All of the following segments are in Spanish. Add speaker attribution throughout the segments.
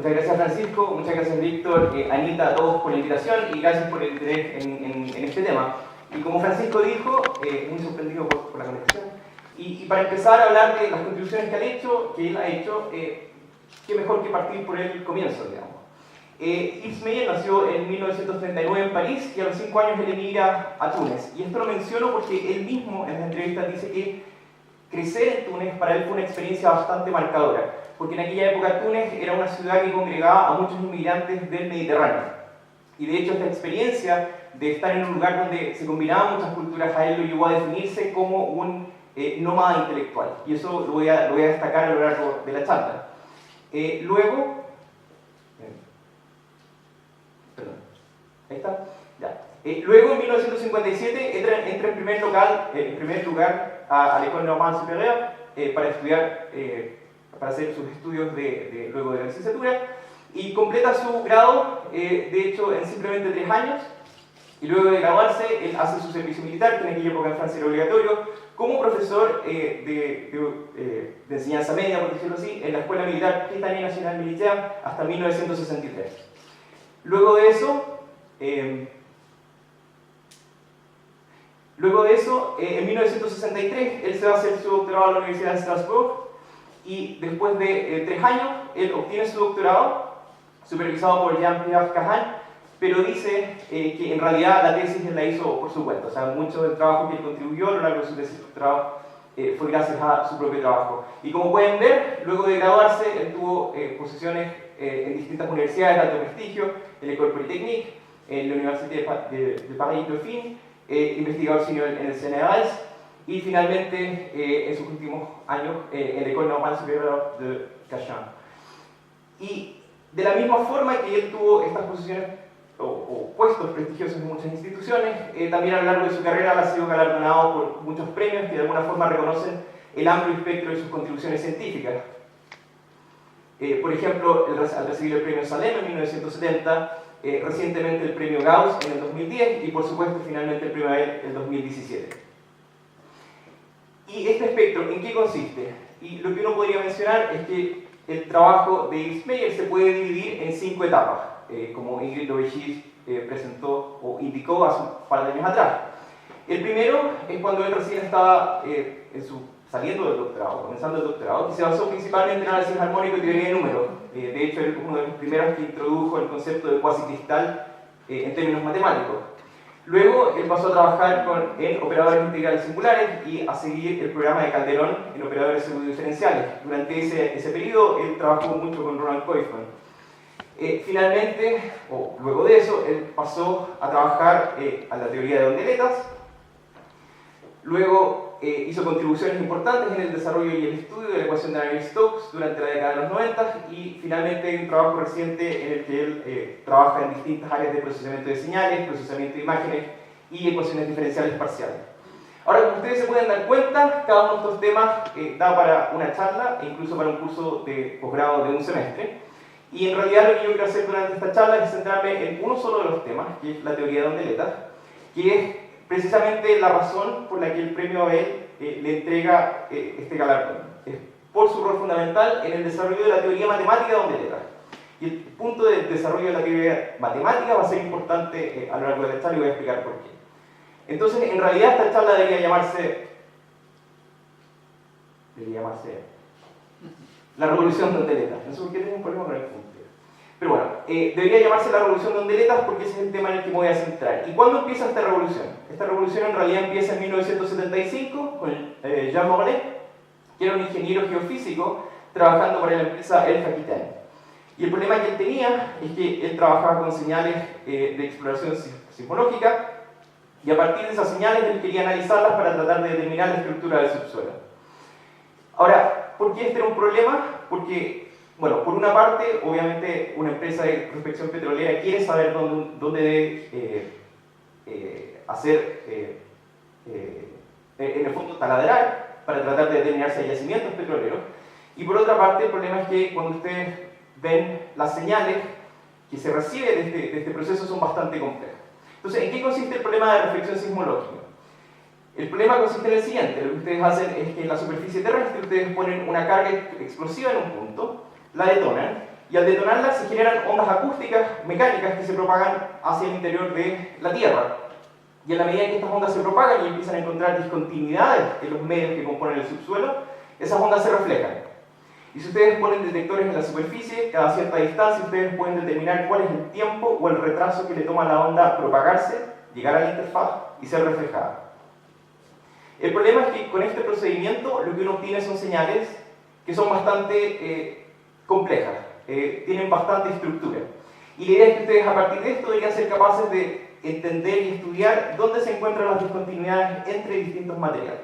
Speaker 1: Muchas gracias Francisco, muchas gracias Víctor, Anita, a todos por la invitación y gracias por el interés en este tema. Y como Francisco dijo, muy sorprendido por la conexión, y para empezar a hablar de las contribuciones que él ha hecho, qué mejor que partir por el comienzo, digamos. Yves Meyer nació en 1939 en París y a los 5 años él emigra a Túnez. Y esto lo menciono porque él mismo en las entrevistas dice que crecer en Túnez para él fue una experiencia bastante marcadora, porque en aquella época Túnez era una ciudad que congregaba a muchos inmigrantes del Mediterráneo. Y de hecho esta experiencia de estar en un lugar donde se combinaban muchas culturas a él lo llevó a definirse como un nómada intelectual. Y eso lo voy a destacar a lo largo de la charla. Luego en 1957 entra en primer lugar a l'École Normale Supérieure para estudiar, para hacer sus estudios luego de la licenciatura y completa su grado, de hecho, en simplemente 3 años. Y luego de graduarse, él hace su servicio militar, que en aquella época en Francia era obligatorio, como profesor de enseñanza media, por decirlo así, en la Escuela Militar Britannique Nationale Militaire hasta 1963. Luego de eso, en 1963, él se va a hacer su doctorado a la Universidad de Strasbourg y después de 3 años, él obtiene su doctorado, supervisado por Jean-Pierre Cahan, pero dice que en realidad la tesis él la hizo por su cuenta, o sea, mucho del trabajo que él contribuyó a lo largo de su tesis de doctorado fue gracias a su propio trabajo. Y como pueden ver, luego de graduarse, él tuvo posiciones en distintas universidades de alto prestigio, en l'École Polytechnique, en la Universidad de Paris-Dauphine, investigador senior en el CNRS, y finalmente, en sus últimos años, en l'École Normale Supérieure de Cachan. Y de la misma forma que él tuvo estas posiciones o puestos prestigiosos en muchas instituciones, también a lo largo de su carrera ha sido galardonado por muchos premios que de alguna forma reconocen el amplio espectro de sus contribuciones científicas. Por ejemplo, al recibir el premio Salem en 1970, recientemente el premio Gauss en el 2010 y por supuesto finalmente el premio Nobel en el 2017. ¿Y este espectro en qué consiste? Y lo que uno podría mencionar es que el trabajo de Yves Meyer se puede dividir en 5 etapas, como Ingrid Lovechis presentó o indicó hace un par de años atrás. El primero es cuando él recién estaba saliendo del doctorado, comenzando el doctorado, que se basó principalmente en análisis armónico y teoría de números. De hecho, él fue uno de los primeros que introdujo el concepto de cuasicristal en términos matemáticos. Luego, él pasó a trabajar en operadores integrales singulares y a seguir el programa de Calderón en operadores pseudodiferenciales. Durante ese periodo, él trabajó mucho con Ronald Koopman. Finalmente, o luego de eso, él pasó a trabajar a la teoría de ondeletas. Luego hizo contribuciones importantes en el desarrollo y el estudio de la ecuación de Navier-Stokes durante la década de los 90 y finalmente hay un trabajo reciente en el que él trabaja en distintas áreas de procesamiento de señales, procesamiento de imágenes y ecuaciones diferenciales parciales. Ahora, como ustedes se pueden dar cuenta, cada uno de estos temas da para una charla e incluso para un curso de posgrado de un semestre. Y en realidad lo que yo quiero hacer durante esta charla es centrarme en uno solo de los temas, que es la teoría de ondeletas, que es precisamente la razón por la que el premio Nobel le entrega este galardón. Es por su rol fundamental en el desarrollo de la teoría matemática de ondeletas. Y el punto del desarrollo de la teoría matemática va a ser importante a lo largo de la charla y voy a explicar por qué. Entonces, en realidad esta charla debería llamarse la revolución de ondeletas. No sé por qué tengo un problema con el punto. Pero bueno, debería llamarse la revolución de ondeletas porque ese es el tema en el que me voy a centrar. ¿Y cuándo empieza esta revolución? Esta revolución en realidad empieza en 1975 con Jean Morlet, que era un ingeniero geofísico trabajando para la empresa Elf Aquitaine. Y el problema que él tenía es que él trabajaba con señales de exploración sismológica y a partir de esas señales él quería analizarlas para tratar de determinar la estructura del subsuelo. Ahora, ¿por qué este era un problema? Porque, bueno, por una parte, obviamente, una empresa de prospección petrolera quiere saber dónde debe en el fondo, taladrar para tratar de determinar si hay yacimientos petroleros. Y por otra parte, el problema es que cuando ustedes ven las señales que se reciben de este proceso son bastante complejas. Entonces, ¿en qué consiste el problema de reflexión sismológica? El problema consiste en el siguiente: lo que ustedes hacen es que en la superficie terrestre ustedes ponen una carga explosiva en un punto, la detonan, y al detonarlas se generan ondas acústicas mecánicas que se propagan hacia el interior de la Tierra. Y en la medida que estas ondas se propagan y empiezan a encontrar discontinuidades en los medios que componen el subsuelo, esas ondas se reflejan. Y si ustedes ponen detectores en la superficie, cada cierta distancia ustedes pueden determinar cuál es el tiempo o el retraso que le toma a la onda propagarse, llegar a la interfaz y ser reflejada. El problema es que con este procedimiento lo que uno obtiene son señales que son bastante complejas, tienen bastante estructura. Y la idea es que ustedes a partir de esto deberían ser capaces de entender y estudiar dónde se encuentran las discontinuidades entre distintos materiales.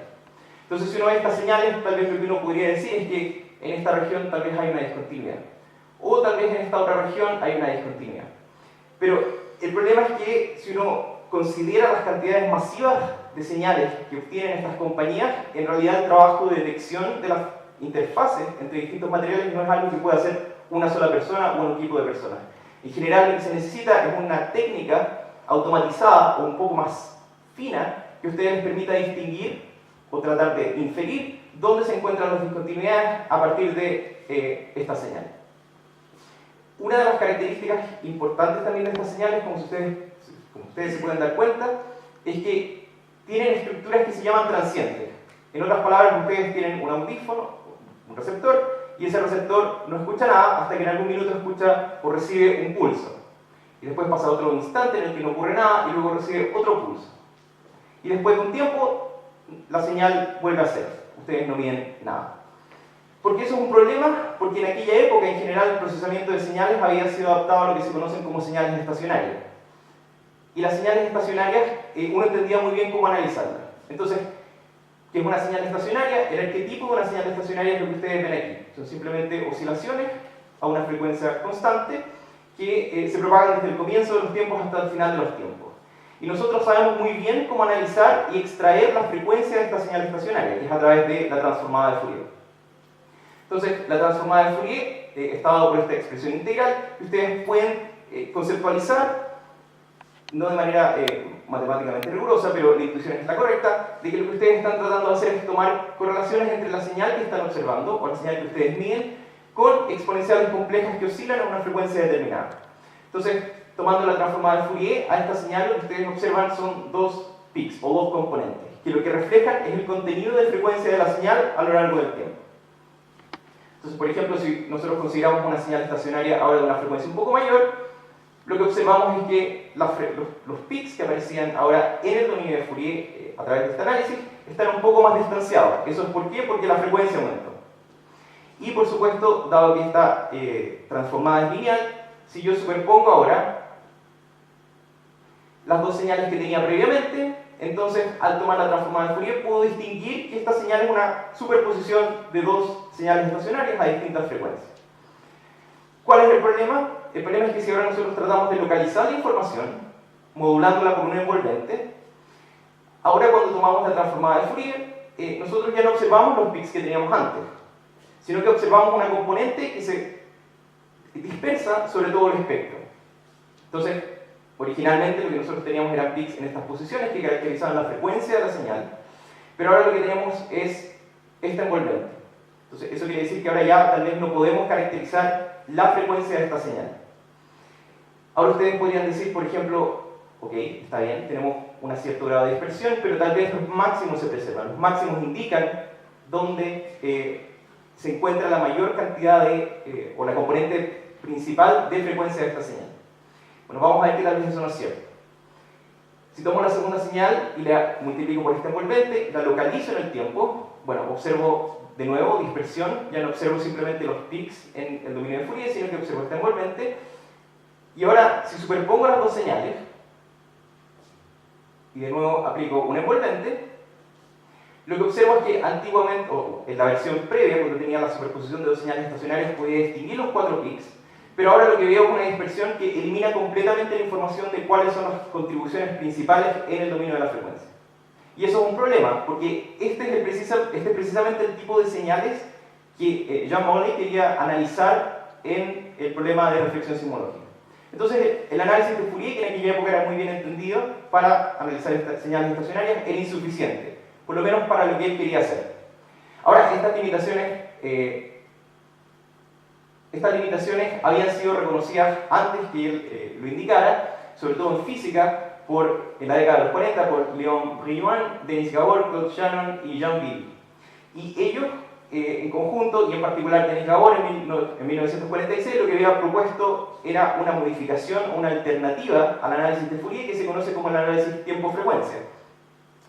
Speaker 1: Entonces, si uno ve estas señales, tal vez lo que uno podría decir es que en esta región tal vez hay una discontinuidad, o tal vez en esta otra región hay una discontinuidad. Pero el problema es que si uno considera las cantidades masivas de señales que obtienen estas compañías, en realidad el trabajo de detección de las interfaces entre distintos materiales no es algo que pueda hacer una sola persona o un equipo de personas. En general, lo que se necesita es una técnica automatizada o un poco más fina que a ustedes les permita distinguir o tratar de inferir dónde se encuentran las discontinuidades a partir de estas señales. Una de las características importantes también de estas señales, como ustedes se pueden dar cuenta, es que tienen estructuras que se llaman transientes. En otras palabras, ustedes tienen un audífono, un receptor, y ese receptor no escucha nada hasta que en algún minuto escucha o recibe un pulso. Y después pasa otro instante en el que no ocurre nada y luego recibe otro pulso. Y después de un tiempo, la señal vuelve a ser. Ustedes no miden nada. ¿Por qué eso es un problema? Porque en aquella época, en general, el procesamiento de señales había sido adaptado a lo que se conocen como señales estacionarias. Y las señales estacionarias, uno entendía muy bien cómo analizarlas. Entonces, ¿qué es una señal estacionaria? El arquetipo de una señal estacionaria es lo que ustedes ven aquí. Son simplemente oscilaciones a una frecuencia constante que se propagan desde el comienzo de los tiempos hasta el final de los tiempos. Y nosotros sabemos muy bien cómo analizar y extraer la frecuencia de esta señal estacionaria, que es a través de la transformada de Fourier. Entonces, la transformada de Fourier está dada por esta expresión integral que ustedes pueden conceptualizar, no de manera matemáticamente rigurosa, pero la intuición es la correcta, de que lo que ustedes están tratando de hacer es tomar correlaciones entre la señal que están observando, o la señal que ustedes miden, con exponenciales complejas que oscilan a una frecuencia determinada. Entonces, tomando la transformada de Fourier, a esta señal lo que ustedes observan son dos peaks, o dos componentes, que lo que reflejan es el contenido de frecuencia de la señal a lo largo del tiempo. Entonces, por ejemplo, si nosotros consideramos una señal estacionaria ahora de una frecuencia un poco mayor, lo que observamos es que los peaks que aparecían ahora en el dominio de Fourier a través de este análisis están un poco más distanciados. ¿Eso es por qué? Porque la frecuencia aumentó. Y por supuesto, dado que esta transformada es lineal, si yo superpongo ahora las dos señales que tenía previamente, entonces al tomar la transformada de Fourier puedo distinguir que esta señal es una superposición de dos señales estacionarias a distintas frecuencias. ¿Cuál es el problema? El problema es que si ahora nosotros tratamos de localizar la información, modulándola por un envolvente, ahora cuando tomamos la transformada de Fourier, nosotros ya no observamos los peaks que teníamos antes, sino que observamos una componente que se dispersa sobre todo el espectro. Entonces, originalmente lo que nosotros teníamos eran peaks en estas posiciones que caracterizaban la frecuencia de la señal, pero ahora lo que tenemos es esta envolvente. Entonces, eso quiere decir que ahora ya tal vez no podemos caracterizar la frecuencia de esta señal. Ahora ustedes podrían decir, por ejemplo, ok, está bien, tenemos un cierto grado de dispersión, pero tal vez los máximos se preservan. Los máximos indican dónde se encuentra la mayor cantidad de, o la componente principal de frecuencia de esta señal. Bueno, vamos a ver que tal vez eso no es cierto. Si tomo la segunda señal y la multiplico por este envolvente, la localizo en el tiempo, bueno, observo de nuevo dispersión, ya no observo simplemente los peaks en el dominio de Fourier, sino que observo este envolvente. Y ahora, si superpongo las dos señales, y de nuevo aplico un envolvente, lo que observo es que antiguamente, o en la versión previa, cuando tenía la superposición de dos señales estacionarias, podía distinguir los cuatro peaks, pero ahora lo que veo es una dispersión que elimina completamente la información de cuáles son las contribuciones principales en el dominio de la frecuencia. Y eso es un problema, porque este es precisamente el tipo de señales que Jean Monnet quería analizar en el problema de reflexión sismológica. Entonces, el análisis de Fourier, que en aquella época era muy bien entendido para analizar estas señales estacionarias, era insuficiente, por lo menos para lo que él quería hacer. Ahora, estas limitaciones, por supuesto, no son totalmente insuficientes, porque ustedes pueden observar que en la secuencia de señales estacionarias, ustedes pueden observar que hay una dispersión de frecuencia, pero esta dispersión Estas limitaciones habían sido reconocidas antes que él lo indicara, sobre todo en física, en la década de los 40, por Léon Brioin, Denis Gabor, Claude Shannon y Jean Ville. Y ellos, en conjunto, y en particular Denis Gabor en 1946, lo que había propuesto era una modificación, una alternativa al análisis de Fourier que se conoce como el análisis tiempo-frecuencia,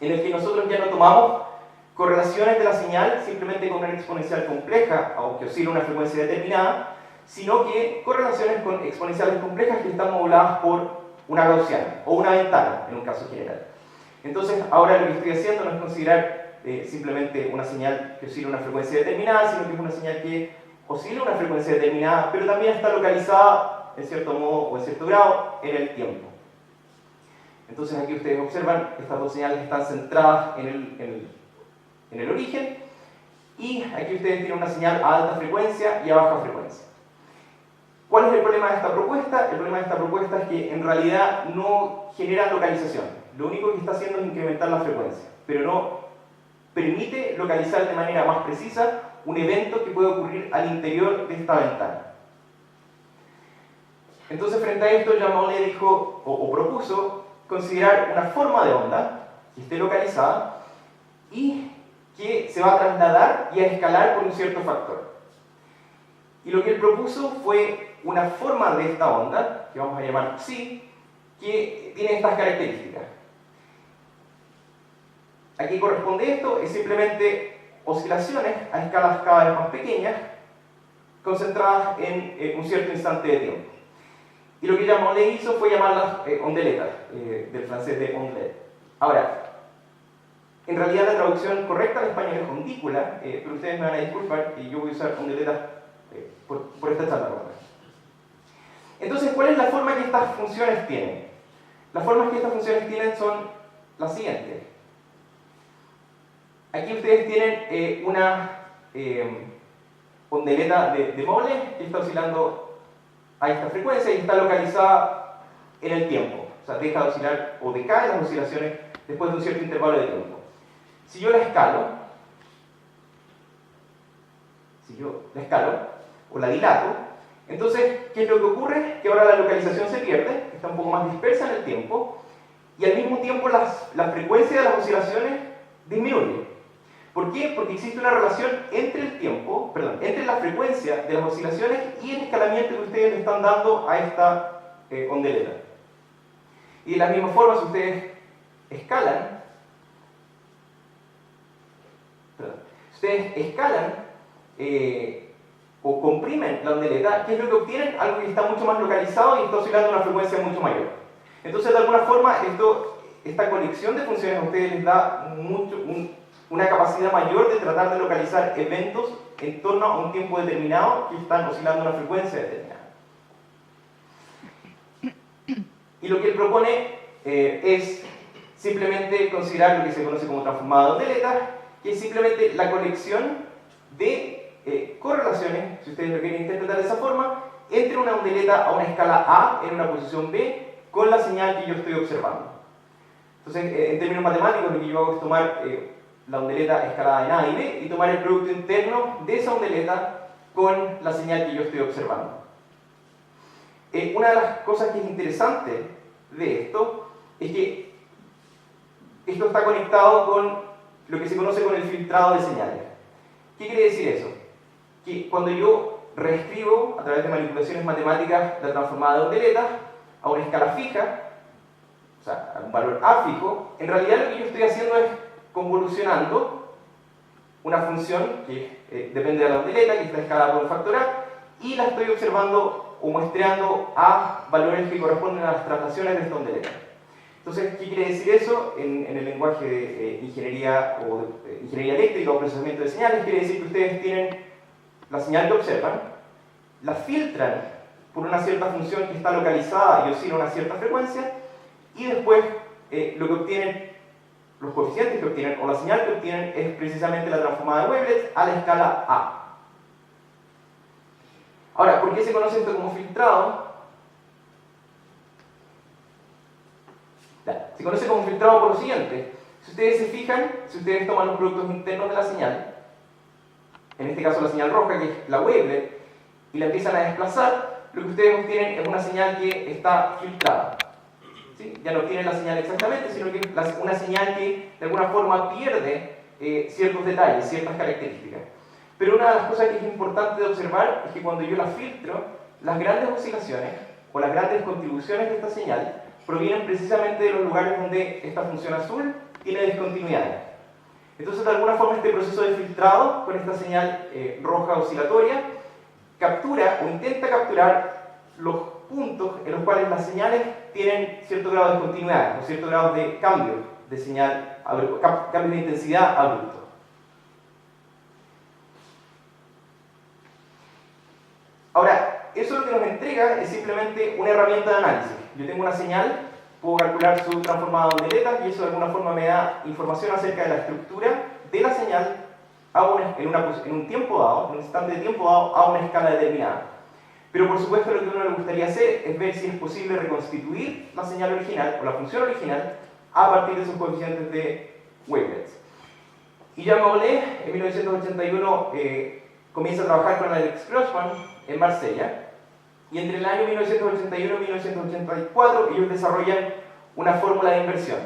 Speaker 1: en el que nosotros ya no tomamos correlaciones de la señal simplemente con una exponencial compleja o que oscila a una frecuencia determinada, sino que correlaciones con exponenciales complejas que están moduladas por una gaussiana o una ventana en un caso general. Entonces ahora lo que estoy haciendo no es considerar simplemente una señal que oscila a una frecuencia determinada, sino que es una señal que oscila a una frecuencia determinada, pero también está localizada en cierto modo o en cierto grado en el tiempo. Entonces aquí ustedes observan, estas dos señales están centradas en el origen, y aquí ustedes tienen una señal a alta frecuencia y a baja frecuencia. ¿Cuál es el problema de esta propuesta? El problema de esta propuesta es que en realidad no genera localización. Lo único que está haciendo es incrementar la frecuencia, pero no permite localizar de manera más precisa un evento que puede ocurrir al interior de esta ventana. Entonces, frente a esto, Jean Monnet dijo o propuso considerar una forma de onda que esté localizada y que se va a trasladar y a escalar por un cierto factor. Y lo que él propuso fue una forma de esta onda, que vamos a llamar psi, que tiene estas características. ¿A qué corresponde esto? Es simplemente oscilaciones a escalas cada vez más pequeñas, concentradas en un cierto instante de tiempo. Y lo que Jean Monnet hizo fue llamarlas ondeletas, del francés de ondelet. Ahora, en realidad la traducción correcta al español es ondícula, pero ustedes me van a disculpar y yo voy a usar ondeletas por esta charla. Entonces, ¿cuál es la forma que estas funciones tienen? Las formas que estas funciones tienen son las siguientes. Aquí ustedes tienen una ondeleta de Molle que está oscilando a esta frecuencia y está localizada en el tiempo. O sea, deja de oscilar o decae las oscilaciones después de un cierto intervalo de tiempo. Si yo la escalo o la dilato, entonces, ¿qué es lo que ocurre? Que ahora la localización se pierde, está un poco más dispersa en el tiempo, y al mismo tiempo la frecuencia de las oscilaciones disminuye. ¿Por qué? Porque existe una relación entre la frecuencia de las oscilaciones y el escalamiento que ustedes le están dando a esta ondeleta. Y de la misma forma, si ustedes escalan o comprimen la ondeleta, ¿qué es lo que obtienen? Algo que está mucho más localizado y está oscilando a una frecuencia mucho mayor. Entonces, de alguna forma, esta conexión de funciones a ustedes les da una capacidad mayor de tratar de localizar eventos en torno a un tiempo determinado que están oscilando a una frecuencia determinada. Y lo que él propone es simplemente considerar lo que se conoce como transformada de ondeletas, que es simplemente la conexión de correlaciones, si ustedes lo quieren interpretar de esa forma, entre una ondeleta a una escala A en una posición B con la señal que yo estoy observando. Entonces, en términos matemáticos, lo que yo hago es tomar la ondeleta escalada en A y B y tomar el producto interno de esa ondeleta con la señal que yo estoy observando. Una de las cosas que es interesante de esto es que esto está conectado con lo que se conoce como el filtrado de señales. ¿Qué quiere decir eso? Que cuando yo reescribo a través de manipulaciones matemáticas la transformada de ondeletas a una escala fija, o sea, a un valor A fijo, en realidad lo que yo estoy haciendo es convolucionando una función que depende de la ondeleta, que está escalada por un factor A, y la estoy observando o muestreando a valores que corresponden a las traslaciones de esta ondeleta. Entonces, ¿qué quiere decir eso? En el lenguaje de ingeniería eléctrica o procesamiento de señales, quiere decir que ustedes tienen la señal que observan, la filtran por una cierta función que está localizada y oscila a una cierta frecuencia, y después lo que obtienen, los coeficientes que obtienen o la señal que obtienen es precisamente la transformada de Wavelet a la escala A. Ahora, ¿por qué se conoce esto como filtrado? Se conoce como filtrado por lo siguiente. Si ustedes se fijan, si ustedes toman los productos internos de la señal, en este caso la señal roja, que es la wavelet, y la empiezan a desplazar, lo que ustedes obtienen es una señal que está filtrada. ¿Sí? Ya no tienen la señal exactamente, sino que es una señal que de alguna forma pierde ciertos detalles, ciertas características. Pero una de las cosas que es importante de observar es que cuando yo la filtro, las grandes oscilaciones o las grandes contribuciones de esta señal provienen precisamente de los lugares donde esta función azul tiene discontinuidades. Entonces, de alguna forma, este proceso de filtrado con esta señal roja oscilatoria captura o intenta capturar los puntos en los cuales las señales tienen cierto grado de discontinuidad o cierto grado de cambio de señal, cambio de intensidad abrupto. Ahora, eso lo que nos entrega es simplemente una herramienta de análisis. Yo tengo una señal, puedo calcular su transformada de ondetas y eso de alguna forma me da información acerca de la estructura de la señal en un tiempo dado, en un instante de tiempo dado, a una escala determinada. Pero por supuesto lo que a uno le gustaría hacer es ver si es posible reconstituir la señal original o la función original a partir de esos coeficientes de wavelets. Y Jean Monnet en 1981 comienza a trabajar con Alex Grossman en Marsella, y entre el año 1981 y 1984 ellos desarrollan una fórmula de inversión.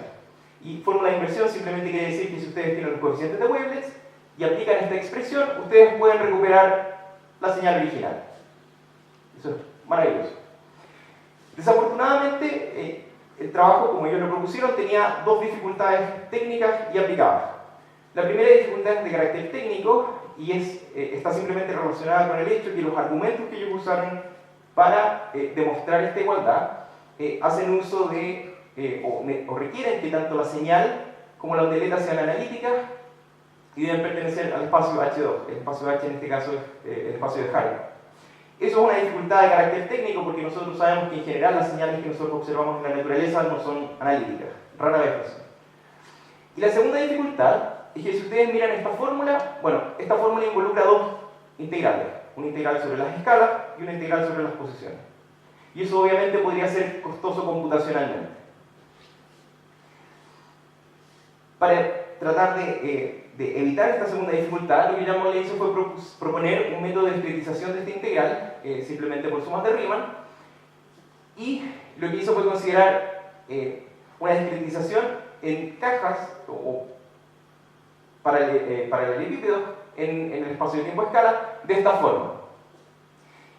Speaker 1: Y fórmula de inversión simplemente quiere decir que si ustedes tienen los coeficientes de wavelets y aplican esta expresión, ustedes pueden recuperar la señal original. Eso es maravilloso. Desafortunadamente, el trabajo, como ellos lo propusieron, tenía dos dificultades técnicas y aplicadas. La primera dificultad es de carácter técnico y está simplemente relacionada con el hecho de que los argumentos que ellos usaron para demostrar esta igualdad hacen uso de, o requieren que tanto la señal como la ondeleta sean analíticas y deben pertenecer al espacio H2. El espacio H en este caso es el espacio de Harry. Eso es una dificultad de carácter técnico porque nosotros sabemos que en general las señales que nosotros observamos en la naturaleza no son analíticas, rara vez lo son. Y la segunda dificultad es que si ustedes miran esta fórmula, bueno, esta fórmula involucra dos integrales, una integral sobre las escalas y una integral sobre las posiciones. Y eso obviamente podría ser costoso computacionalmente. Para tratar de evitar esta segunda dificultad, lo que Jean Monnet hizo fue proponer un método de discretización de esta integral, simplemente por sumas de Riemann, y lo que hizo fue considerar una discretización en cajas o paralelepípedos en el espacio de tiempo a escala de esta forma.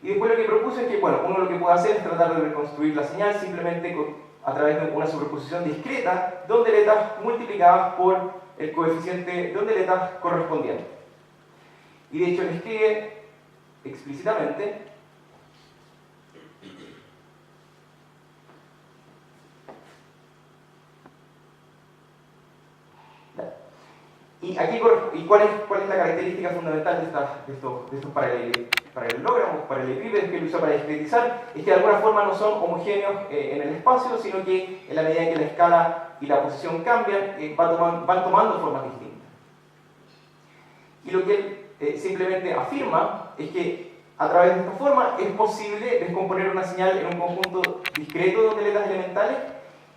Speaker 1: Y después lo que propuso es que, bueno, uno lo que puede hacer es tratar de reconstruir la señal simplemente a través de una superposición discreta de ondeletas multiplicadas por el coeficiente de ondeletas correspondiente. Y de hecho le escribe explícitamente y aquí, ¿cuál es la característica fundamental de estos paralelogramos, paralelepípedos que él usa para discretizar? Es que de alguna forma no son homogéneos en el espacio, sino que en la medida en que la escala y la posición cambian, van tomando formas distintas. Y lo que él simplemente afirma es que a través de esta forma es posible descomponer una señal en un conjunto discreto de ondeletas elementales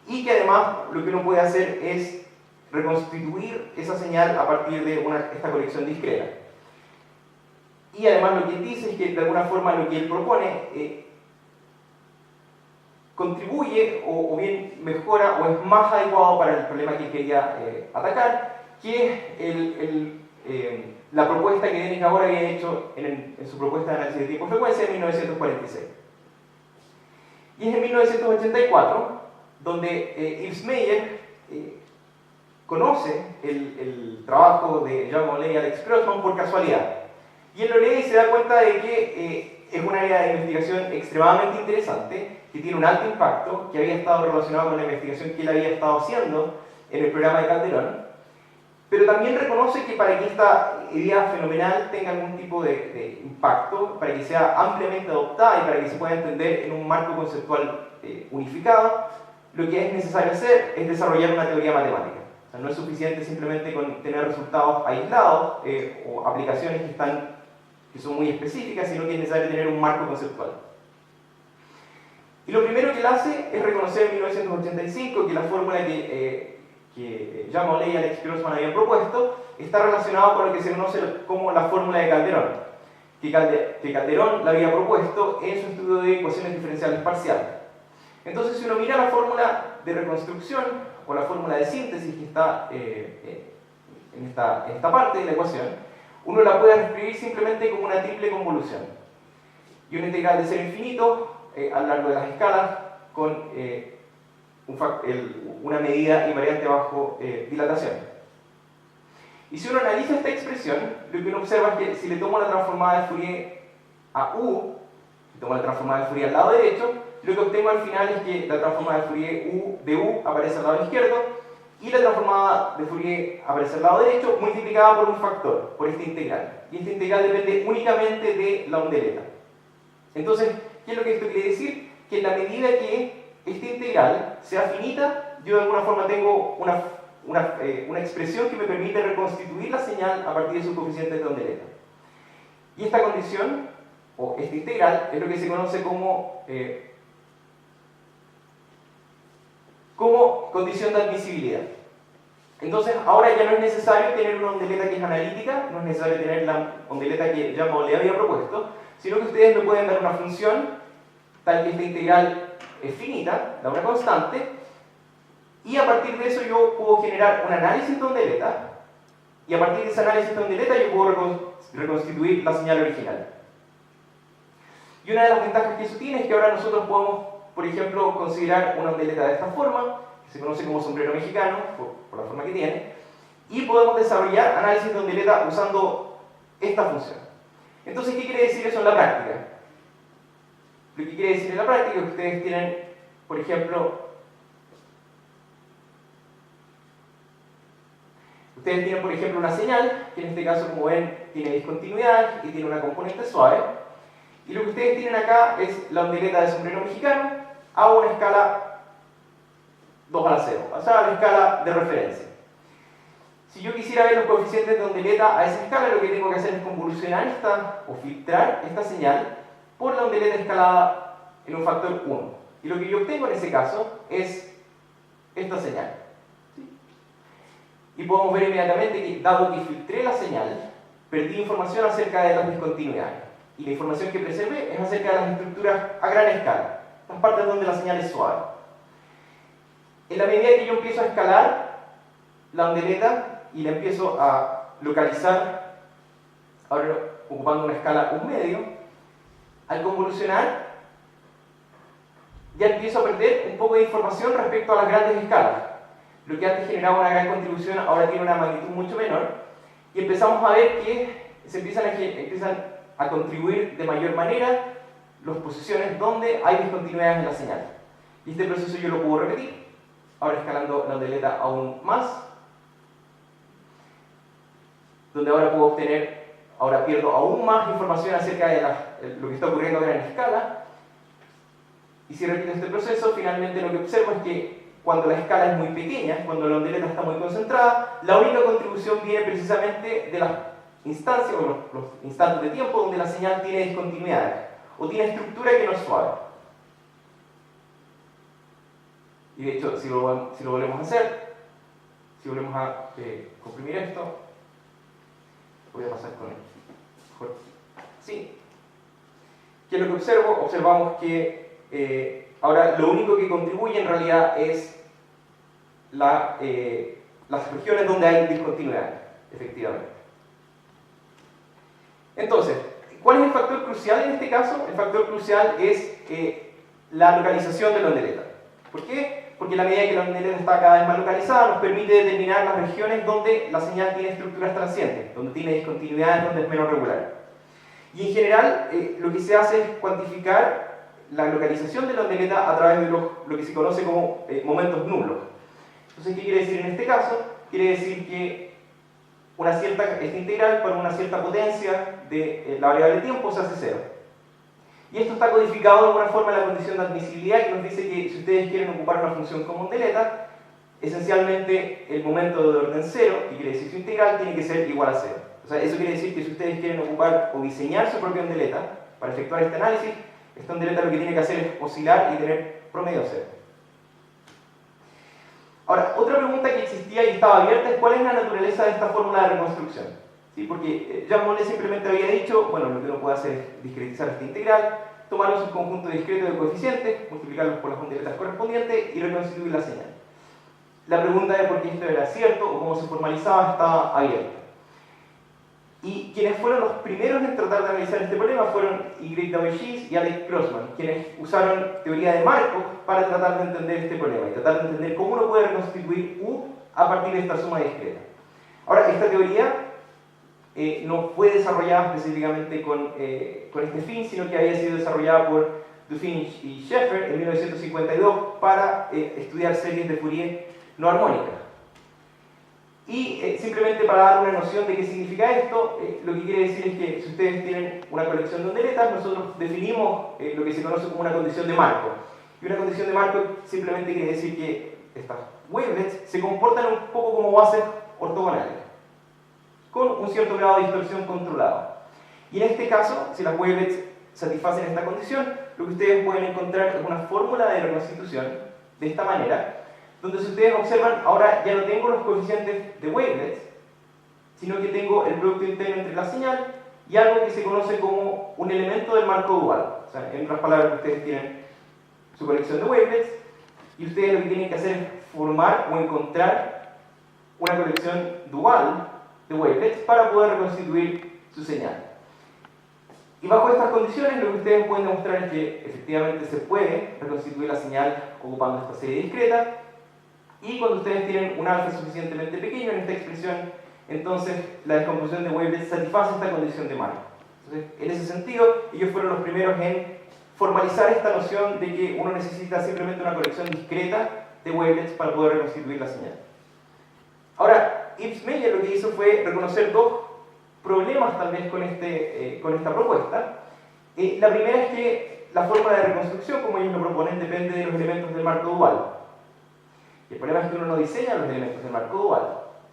Speaker 1: y que además lo que uno puede hacer es reconstituir esa señal a partir de esta colección discreta. Y además lo que él dice es que de alguna forma lo que él propone contribuye o bien mejora o es más adecuado para el problema que él quería atacar, que es la propuesta que Dennis ahora había hecho en su propuesta de análisis de tiempo y frecuencia en 1946. Y es en 1984 donde Yves Meyer conoce el trabajo de Jean Monnet y Alex Grossman por casualidad. Y él lo lee y se da cuenta de que es un área de investigación extremadamente interesante, que tiene un alto impacto, que había estado relacionado con la investigación que él había estado haciendo en el programa de Calderón, pero también reconoce que para que esta idea fenomenal tenga algún tipo de impacto, para que sea ampliamente adoptada y para que se pueda entender en un marco conceptual unificado, lo que es necesario hacer es desarrollar una teoría matemática. O sea, no es suficiente simplemente con tener resultados aislados o aplicaciones que son muy específicas, sino que es necesario tener un marco conceptual. Y lo primero que él hace es reconocer en 1985 que la fórmula que Jean Monnet y Alex Grossman habían propuesto está relacionado con lo que se conoce como la fórmula de Calderón, que Calderón la había propuesto en su estudio de ecuaciones diferenciales parciales. Entonces, si uno mira la fórmula de reconstrucción o la fórmula de síntesis que está en esta parte de la ecuación, uno la puede escribir simplemente como una triple convolución y una integral de 0 a infinito a lo largo de las escalas con una medida invariante bajo dilatación. Y si uno analiza esta expresión, lo que uno observa es que si le tomo la transformada de Fourier a U, si tomo la transformada de Fourier al lado derecho, lo que obtengo al final es que la transformada de Fourier de U aparece al lado izquierdo y la transformada de Fourier aparece al lado derecho multiplicada por un factor, por esta integral. Y esta integral depende únicamente de la ondeleta. Entonces, ¿qué es lo que esto quiere decir? Que en la medida que esta integral sea finita, yo de alguna forma tengo una expresión que me permite reconstituir la señal a partir de sus coeficientes de ondeleta. Y esta condición, o esta integral, es lo que se conoce como condición de admisibilidad. Entonces, ahora ya no es necesario tener una ondeleta que es analítica, no es necesario tener la ondeleta que ya le había propuesto, sino que ustedes me pueden dar una función tal que esta integral es finita, da una constante, y a partir de eso yo puedo generar un análisis de ondeleta, y a partir de ese análisis de ondeleta yo puedo reconstituir la señal original. Y una de las ventajas que eso tiene es que ahora nosotros podemos, por ejemplo, considerar una ondeleta de esta forma, que se conoce como sombrero mexicano, por la forma que tiene, y podemos desarrollar análisis de ondeleta usando esta función. Entonces, ¿qué quiere decir eso en la práctica? Lo que quiere decir en la práctica es que ustedes tienen, por ejemplo, una señal, que en este caso, como ven, tiene discontinuidad y tiene una componente suave, y lo que ustedes tienen acá es la ondeleta de sombrero mexicano a una escala 2 a la 0, o sea, la escala de referencia. Si yo quisiera ver los coeficientes de ondeleta a esa escala, lo que tengo que hacer es convolucionar o filtrar esta señal por la ondeleta escalada en un factor 1. Y lo que yo obtengo en ese caso es esta señal. ¿Sí? Y podemos ver inmediatamente que, dado que filtré la señal, perdí información acerca de las discontinuidades. Y la información que preservé es acerca de las estructuras a gran escala, las partes donde la señal es suave. En la medida que yo empiezo a escalar la ondeleta y la empiezo a localizar, ahora ocupando una escala 1 medio, al convolucionar ya empiezo a perder un poco de información respecto a las grandes escalas. Lo que antes generaba una gran contribución ahora tiene una magnitud mucho menor y empezamos a ver que se empiezan a contribuir de mayor manera las posiciones donde hay discontinuidades en la señal. Y este proceso yo lo puedo repetir, ahora escalando la ondeleta aún más, donde ahora puedo obtener, ahora pierdo aún más información acerca de lo que está ocurriendo a gran escala. Y si repito este proceso, finalmente lo que observo es que cuando la escala es muy pequeña, cuando la ondeleta está muy concentrada, la única contribución viene precisamente de las instancias o los instantes de tiempo donde la señal tiene discontinuidades o tiene estructura que no es suave. Y de hecho, si lo volvemos a hacer, si volvemos a comprimir esto, voy a pasar con él. Sí. ¿Qué es lo que observo? Observamos que ahora lo único que contribuye en realidad es las regiones donde hay discontinuidad, efectivamente. Entonces, ¿cuál es el factor crucial en este caso? El factor crucial es la localización de la ondeleta. ¿Por qué? Porque a la medida que la ondeleta está cada vez más localizada, nos permite determinar las regiones donde la señal tiene estructuras transientes, donde tiene discontinuidad, donde es menos regular. Y en general, lo que se hace es cuantificar la localización de la ondeleta a través de lo que se conoce como momentos nulos. Entonces, ¿qué quiere decir en este caso? Quiere decir que esta integral para una cierta potencia de la variable tiempo se hace 0. Y esto está codificado de alguna forma en la condición de admisibilidad que nos dice que si ustedes quieren ocupar una función como ondeleta, esencialmente el momento de orden 0, que quiere decir su integral, tiene que ser igual a 0. O sea, eso quiere decir que si ustedes quieren ocupar o diseñar su propia ondeleta para efectuar este análisis, esta ondeleta lo que tiene que hacer es oscilar y tener promedio 0. Ahora, otra pregunta que existía y estaba abierta es cuál es la naturaleza de esta fórmula de reconstrucción. ¿sí? Porque Jean Monnet simplemente había dicho, bueno, lo que uno puede hacer es discretizar esta integral, tomar un subconjunto discreto de coeficientes, multiplicarlos por las ondeletas correspondientes y reconstituir la señal. La pregunta de por qué esto era cierto o cómo se formalizaba estaba abierta. Y quienes fueron los primeros en tratar de analizar este problema fueron Y. W. y Alex Grossman, quienes usaron teoría de Markov para tratar de entender este problema y tratar de entender cómo uno puede reconstituir U a partir de esta suma discreta. Ahora, esta teoría no fue desarrollada específicamente con este fin, sino que había sido desarrollada por Duffin y Schaeffer en 1952 para estudiar series de Fourier no armónicas. Y simplemente para dar una noción de qué significa esto, lo que quiere decir es que si ustedes tienen una colección de ondeletas, nosotros definimos lo que se conoce como una condición de Markov. Y una condición de Markov simplemente quiere decir que estas wavelets se comportan un poco como bases ortogonales, con un cierto grado de distorsión controlado. Y en este caso, si las wavelets satisfacen esta condición, lo que ustedes pueden encontrar es una fórmula de reconstitución de esta manera, donde si ustedes observan, ahora ya no tengo los coeficientes de wavelets, sino que tengo el producto interno entre la señal y algo que se conoce como un elemento del marco dual. O sea, en otras palabras, ustedes tienen su colección de wavelets y ustedes lo que tienen que hacer es formar o encontrar una colección dual de wavelets para poder reconstituir su señal. Y bajo estas condiciones lo que ustedes pueden demostrar es que efectivamente se puede reconstituir la señal ocupando esta serie discreta. Y cuando ustedes tienen un alfa suficientemente pequeño en esta expresión, entonces la descomposición de wavelets satisface esta condición de Markov. Entonces, en ese sentido, ellos fueron los primeros en formalizar esta noción de que uno necesita simplemente una colección discreta de wavelets para poder reconstituir la señal. Ahora, Yves Meyer lo que hizo fue reconocer dos problemas tal vez con esta propuesta. La primera es que la fórmula de reconstrucción, como ellos lo proponen, depende de los elementos del marco dual. Y el problema es que uno no diseña los elementos del marco dual.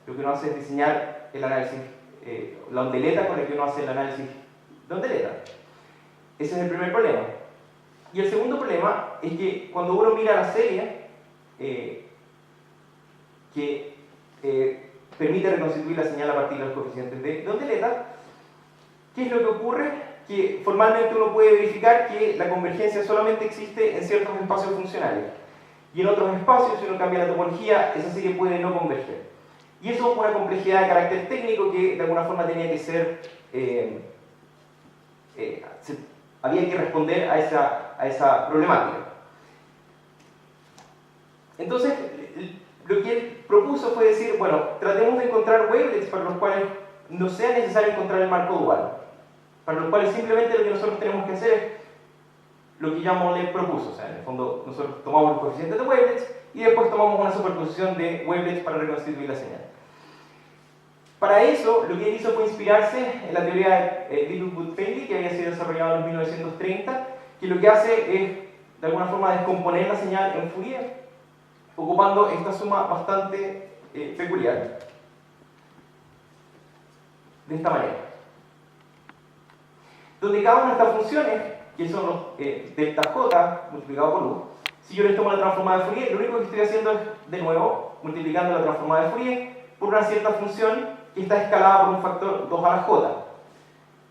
Speaker 1: Lo que uno hace es diseñar el análisis, la ondeleta con el que uno hace el análisis de ondeleta. Ese es el primer problema. Y el segundo problema es que cuando uno mira la serie que permite reconstituir la señal a partir de los coeficientes de ondeleta, ¿qué es lo que ocurre? Que formalmente uno puede verificar que la convergencia solamente existe en ciertos espacios funcionales. Y en otros espacios, si uno cambia la topología, esa serie puede no converger. Y eso es una complejidad de carácter técnico que de alguna forma tenía que ser... había que responder a esa problemática. Entonces, lo que él propuso fue decir, bueno, tratemos de encontrar wavelets para los cuales no sea necesario encontrar el marco dual. Para los cuales simplemente lo que nosotros tenemos que hacer es lo que Jean Monnet propuso. O sea, en el fondo nosotros tomamos los coeficientes de wavelets y después tomamos una superposición de wavelets para reconstituir la señal. Para eso, lo que él hizo fue inspirarse en la teoría de Littlewood-Paley, que había sido desarrollada en 1930, que lo que hace es, de alguna forma, descomponer la señal en Fourier, ocupando esta suma bastante peculiar, de esta manera. Donde cada una de estas funciones, que son los delta j multiplicado por u, si yo les tomo la transformada de Fourier, lo único que estoy haciendo es, de nuevo, multiplicando la transformada de Fourier por una cierta función que está escalada por un factor 2 a la j.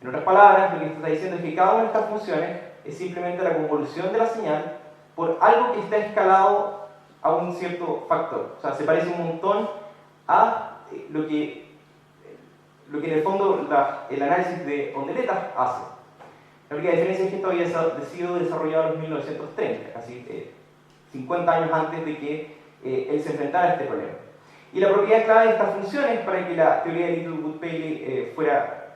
Speaker 1: En otras palabras, lo que está diciendo es que cada una de estas funciones es simplemente la convolución de la señal por algo que está escalado a un cierto factor. O sea, se parece un montón a lo que en el fondo el análisis de ondeletas hace. La única diferencia es que esto había sido desarrollado en 1930, casi 50 años antes de que él se enfrentara a este problema. Y la propiedad clave de estas funciones, para que la teoría de Littlewood-Paley fuera,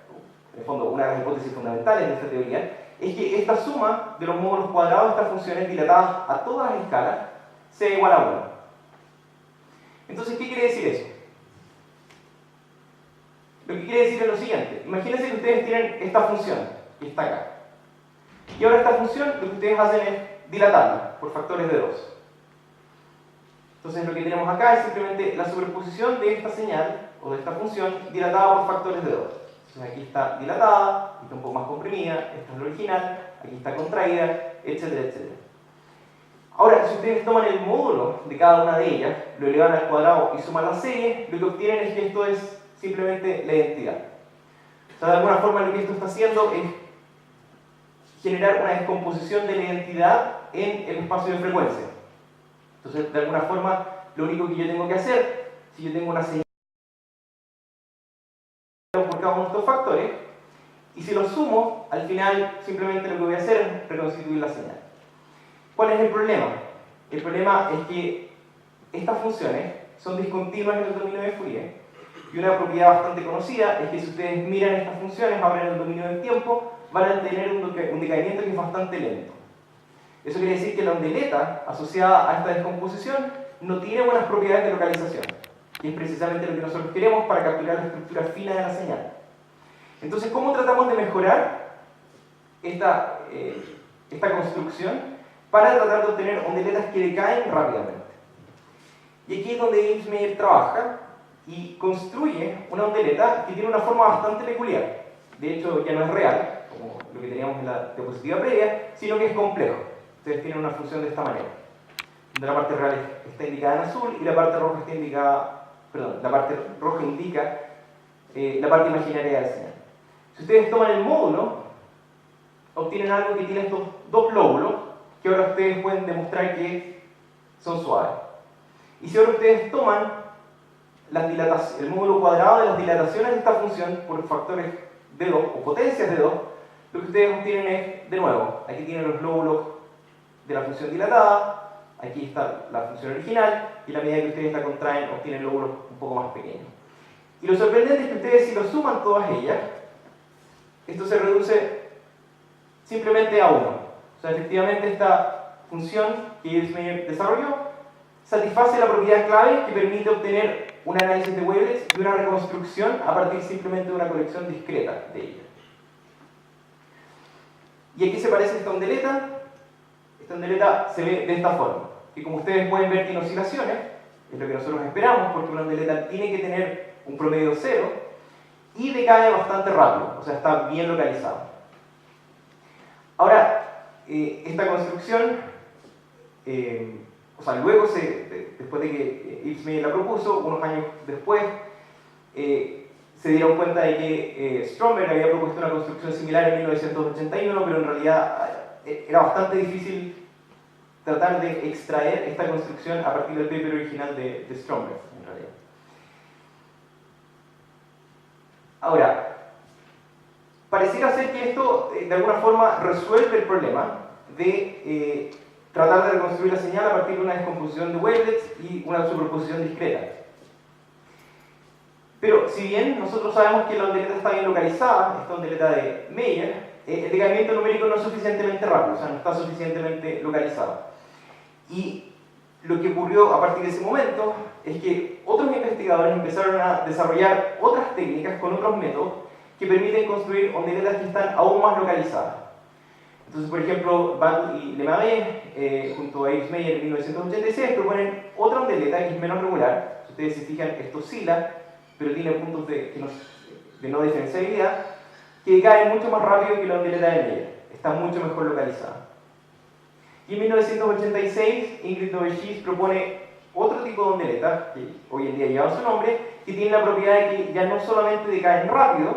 Speaker 1: en el fondo, una de las hipótesis fundamentales de esta teoría, es que esta suma de los módulos cuadrados de estas funciones dilatadas a todas las escalas sea igual a 1. Entonces, ¿qué quiere decir eso? Lo que quiere decir es lo siguiente. Imagínense que ustedes tienen esta función, que está acá. Y ahora esta función, lo que ustedes hacen es dilatarla por factores de 2. Entonces lo que tenemos acá es simplemente la superposición de esta señal, o de esta función, dilatada por factores de 2. Entonces aquí está dilatada, está un poco más comprimida, esta es la original, aquí está contraída, etcétera, etcétera. Ahora, si ustedes toman el módulo de cada una de ellas, lo elevan al cuadrado y suman la serie, lo que obtienen es que esto es simplemente la identidad. O sea, de alguna forma lo que esto está haciendo es generar una descomposición de la identidad en el espacio de frecuencia. Entonces, de alguna forma, lo único que yo tengo que hacer, si yo tengo una señal por cada uno de estos factores, y si los sumo, al final simplemente lo que voy a hacer es reconstituir la señal. ¿Cuál es el problema? El problema es que estas funciones son discontinuas en el dominio de Fourier, y una propiedad bastante conocida es que si ustedes miran estas funciones ahora en el dominio del tiempo, van a tener un decaimiento que es bastante lento. Eso quiere decir que la ondeleta asociada a esta descomposición no tiene buenas propiedades de localización, que es precisamente lo que nosotros queremos para capturar la estructura fina de la señal. Entonces, ¿cómo tratamos de mejorar esta construcción para tratar de obtener ondeletas que decaen rápidamente? Y aquí es donde James Meyer trabaja y construye una ondeleta que tiene una forma bastante peculiar. De hecho, ya no es real, como lo que teníamos en la diapositiva previa, sino que es complejo. Ustedes tienen una función de esta manera, donde la parte real está indicada en azul y la parte roja está indicada, perdón, la parte roja indica la parte imaginaria de la señal. Si ustedes toman el módulo, obtienen algo que tiene estos dos lóbulos, que ahora ustedes pueden demostrar que son suaves. Y si ahora ustedes toman el módulo cuadrado de las dilataciones de esta función por factores de 2 o potencias de 2, lo que ustedes obtienen es, de nuevo, aquí tienen los lóbulos de la función dilatada, aquí está la función original, y a la medida que ustedes la contraen, obtienen lóbulos un poco más pequeños. Y lo sorprendente es que ustedes, si lo suman todas ellas, esto se reduce simplemente a 1. O sea, efectivamente esta función que James Meyer desarrolló satisface la propiedad clave que permite obtener un análisis de wavelets y una reconstrucción a partir simplemente de una colección discreta de ellas. ¿Y a qué se parece esta ondeleta? Esta ondeleta se ve de esta forma, que como ustedes pueden ver tiene oscilaciones, es lo que nosotros esperamos, porque una ondeleta tiene que tener un promedio cero, y decae bastante rápido, o sea, está bien localizado. Ahora, esta construcción, luego, después de que James Meyer la propuso, unos años después, se dieron cuenta de que Stromberg había propuesto una construcción similar en 1981, pero en realidad era bastante difícil tratar de extraer esta construcción a partir del paper original de Stromberg, en realidad. Ahora, pareciera ser que esto de alguna forma resuelve el problema de tratar de reconstruir la señal a partir de una descomposición de wavelets y una superposición discreta. Pero si bien nosotros sabemos que la ondeleta está bien localizada, esta ondeleta de Meyer, el decaimiento numérico no es suficientemente rápido, o sea, no está suficientemente localizado. Y lo que ocurrió a partir de ese momento es que otros investigadores empezaron a desarrollar otras técnicas con otros métodos que permiten construir ondeletas que están aún más localizadas. Entonces, por ejemplo, Battle y Lemaitre, junto a James Meyer en 1986, proponen otra ondeleta que es menos regular. Si ustedes se fijan, esto oscila, pero tiene puntos de no diferenciabilidad, que decae mucho más rápido que la ondeleta de Meyer. Está mucho mejor localizada. Y en 1986, Ingrid Noveschis propone otro tipo de ondeleta, que hoy en día lleva su nombre, que tiene la propiedad de que ya no solamente decaen rápido,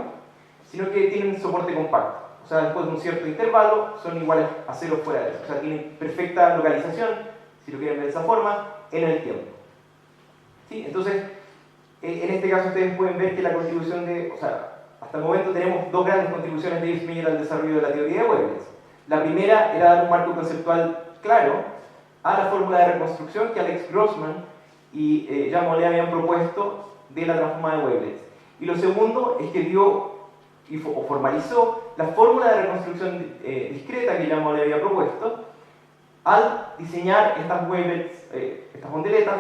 Speaker 1: sino que tienen soporte compacto. O sea, después de un cierto intervalo, son iguales a cero fuera de eso. O sea, tienen perfecta localización, si lo quieren ver de esa forma, en el tiempo. ¿Sí? Entonces, en este caso ustedes pueden ver que la contribución hasta el momento tenemos dos grandes contribuciones de James Meyer al desarrollo de la teoría de wavelets. La primera era dar un marco conceptual claro a la fórmula de reconstrucción que Alex Grossman y Jean Mollet habían propuesto de la transforma de wavelets. Y lo segundo es que dio o formalizó la fórmula de reconstrucción discreta que Jean Mollet había propuesto al diseñar estas wavelets, estas ondeletas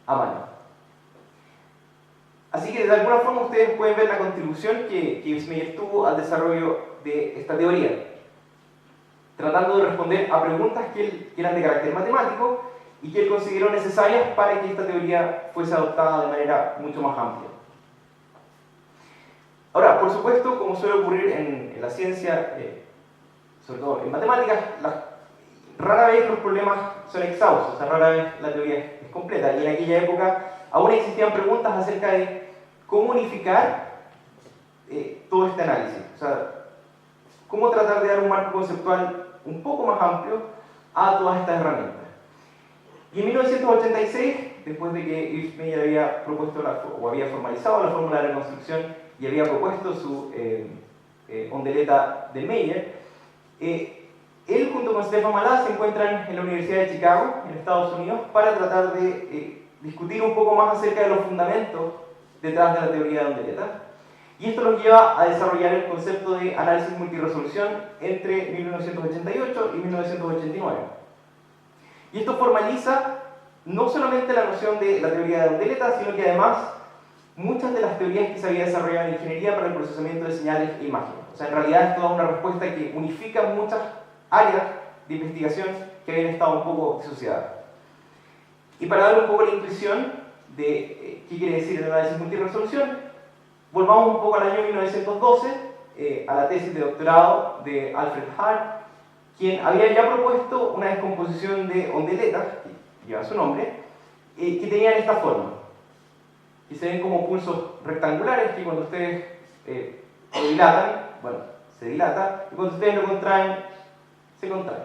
Speaker 1: a mano. Así que de alguna forma ustedes pueden ver la contribución que James Meyer tuvo al desarrollo de esta teoría, tratando de responder a preguntas que eran de carácter matemático y que él consideró necesarias para que esta teoría fuese adoptada de manera mucho más amplia. Ahora, por supuesto, como suele ocurrir en la ciencia, sobre todo en matemáticas, rara vez los problemas son exhaustos, o sea, rara vez la teoría es completa. Y en aquella época aún existían preguntas acerca de cómo unificar todo este análisis. O sea, cómo tratar de dar un marco conceptual un poco más amplio a todas estas herramientas. Y en 1986, después de que Yves Meyer había propuesto o había formalizado la fórmula de reconstrucción y había propuesto su ondeleta de Meyer, él junto con Stefan Malaz se encuentran en la Universidad de Chicago, en Estados Unidos, para tratar de discutir un poco más acerca de los fundamentos detrás de la teoría de ondeletas. Y esto los lleva a desarrollar el concepto de análisis multirresolución entre 1988 y 1989. Y esto formaliza no solamente la noción de la teoría de ondeletas, sino que además muchas de las teorías que se había desarrollado en ingeniería para el procesamiento de señales e imágenes. O sea, en realidad es toda una respuesta que unifica muchas áreas de investigación que habían estado un poco disociadas. Y para dar un poco la intuición de qué quiere decir el análisis multirresolución, volvamos un poco al año 1912, a la tesis de doctorado de Alfred Hart, quien había ya propuesto una descomposición de ondeletas, que lleva su nombre, que tenían esta forma, que se ven como pulsos rectangulares que cuando ustedes lo dilatan, bueno, se dilata, y cuando ustedes lo contraen, se contrae.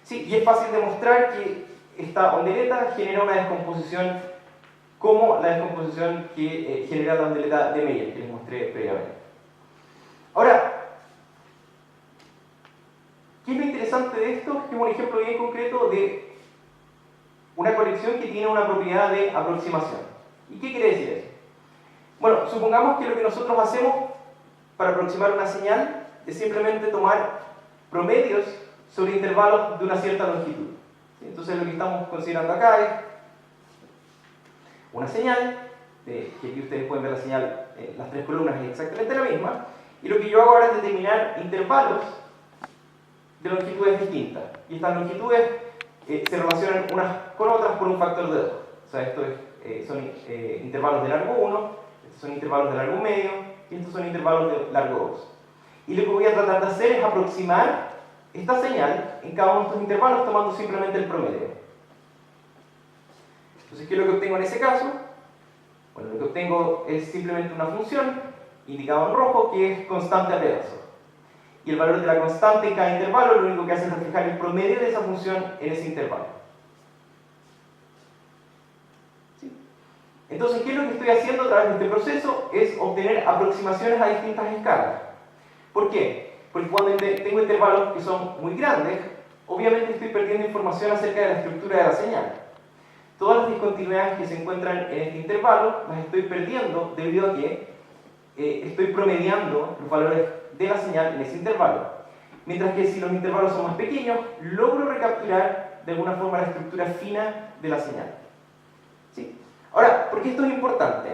Speaker 1: Sí, y es fácil demostrar que esta ondeleta genera una descomposición como la descomposición que genera la ondeleta de Meyer, que les mostré previamente. Ahora, ¿qué es lo interesante de esto? Es que es un ejemplo bien concreto de una colección que tiene una propiedad de aproximación. ¿Y qué quiere decir eso? Bueno, supongamos que lo que nosotros hacemos para aproximar una señal es simplemente tomar promedios sobre intervalos de una cierta longitud. Entonces lo que estamos considerando acá es una señal, que aquí ustedes pueden ver la señal, las tres columnas es exactamente la misma, y lo que yo hago ahora es determinar intervalos de longitudes distintas. Y estas longitudes se relacionan unas con otras por un factor de 2. O sea, estos son intervalos de largo 1, estos son intervalos de largo medio, y estos son intervalos de largo 2. Y lo que voy a tratar de hacer es aproximar esta señal en cada uno de estos intervalos tomando simplemente el promedio. Entonces, ¿qué es lo que obtengo en ese caso? Bueno, lo que obtengo es simplemente una función, indicada en rojo, que es constante a pedazos. Y el valor de la constante en cada intervalo lo único que hace es reflejar el promedio de esa función en ese intervalo. ¿Sí? Entonces, ¿qué es lo que estoy haciendo a través de este proceso? Es obtener aproximaciones a distintas escalas. ¿Por qué? Porque cuando tengo intervalos que son muy grandes, obviamente estoy perdiendo información acerca de la estructura de la señal. Todas las discontinuidades que se encuentran en este intervalo las estoy perdiendo debido a que estoy promediando los valores de la señal en ese intervalo. Mientras que si los intervalos son más pequeños, logro recapturar de alguna forma la estructura fina de la señal. ¿Sí? Ahora, ¿por qué esto es importante?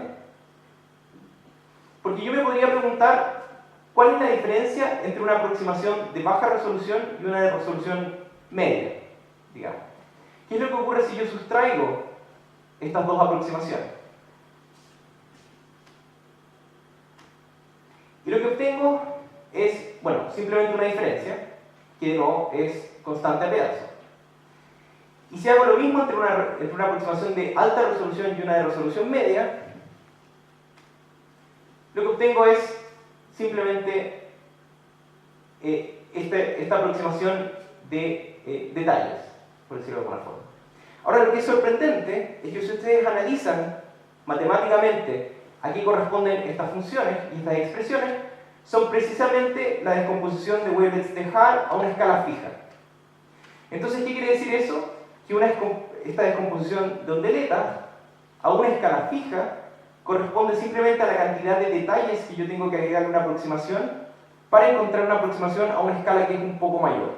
Speaker 1: Porque yo me podría preguntar cuál es la diferencia entre una aproximación de baja resolución y una de resolución media, digamos. ¿Qué es lo que ocurre si yo sustraigo estas dos aproximaciones? Y lo que obtengo es, bueno, simplemente una diferencia, que no es constante a pedazos. Y si hago lo mismo entre una aproximación de alta resolución y una de resolución media, lo que obtengo es simplemente esta aproximación de detalles, por decirlo de alguna forma. Ahora, lo que es sorprendente es que si ustedes analizan matemáticamente a qué corresponden estas funciones y estas expresiones, son precisamente la descomposición de wavelets de Haar a una escala fija. Entonces, ¿qué quiere decir eso? Que esta descomposición de ondeletas a una escala fija corresponde simplemente a la cantidad de detalles que yo tengo que agregar a una aproximación para encontrar una aproximación a una escala que es un poco mayor.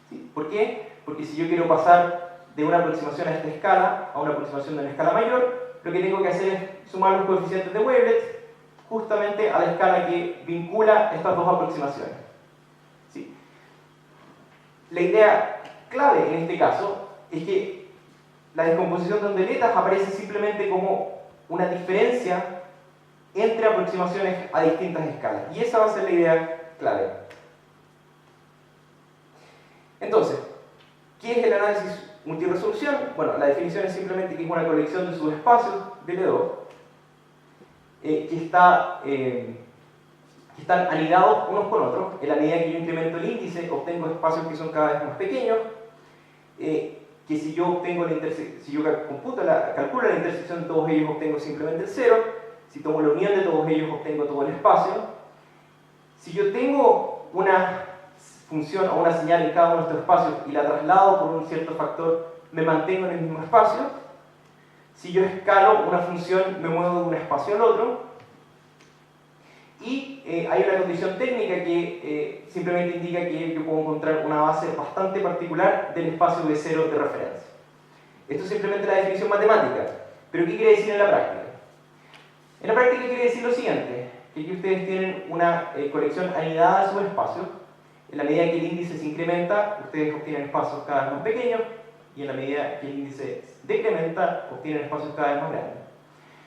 Speaker 1: ¿Sí? ¿Por qué? Porque si yo quiero pasar de una aproximación a esta escala a una aproximación de una escala mayor, lo que tengo que hacer es sumar los coeficientes de wavelets justamente a la escala que vincula estas dos aproximaciones. ¿Sí? La idea clave en este caso es que la descomposición de ondeletas aparece simplemente como una diferencia entre aproximaciones a distintas escalas. Y esa va a ser la idea clave. Entonces, ¿qué es el análisis multirresolución? Bueno, la definición es simplemente que es una colección de subespacios de L2 que está que están anidados unos con otros. En la medida que yo incremento el índice, obtengo espacios que son cada vez más pequeños, que si yo obtengo si yo calculo la intersección de todos ellos, obtengo simplemente el 0. Si tomo la unión de todos ellos, obtengo todo el espacio. Si yo tengo una función o una señal en cada uno de estos espacios y la traslado por un cierto factor, me mantengo en el mismo espacio. Si yo escalo una función, me muevo de un espacio al otro. Y hay una condición técnica que simplemente indica que yo puedo encontrar una base bastante particular del espacio de 0 de referencia. Esto es simplemente la definición matemática. ¿Pero qué quiere decir en la práctica? En la práctica quiere decir lo siguiente, que aquí ustedes tienen una colección anidada de subespacios. En la medida que el índice se incrementa, ustedes obtienen espacios cada vez más pequeños, y en la medida que el índice decrementa, obtienen espacios cada vez más grandes.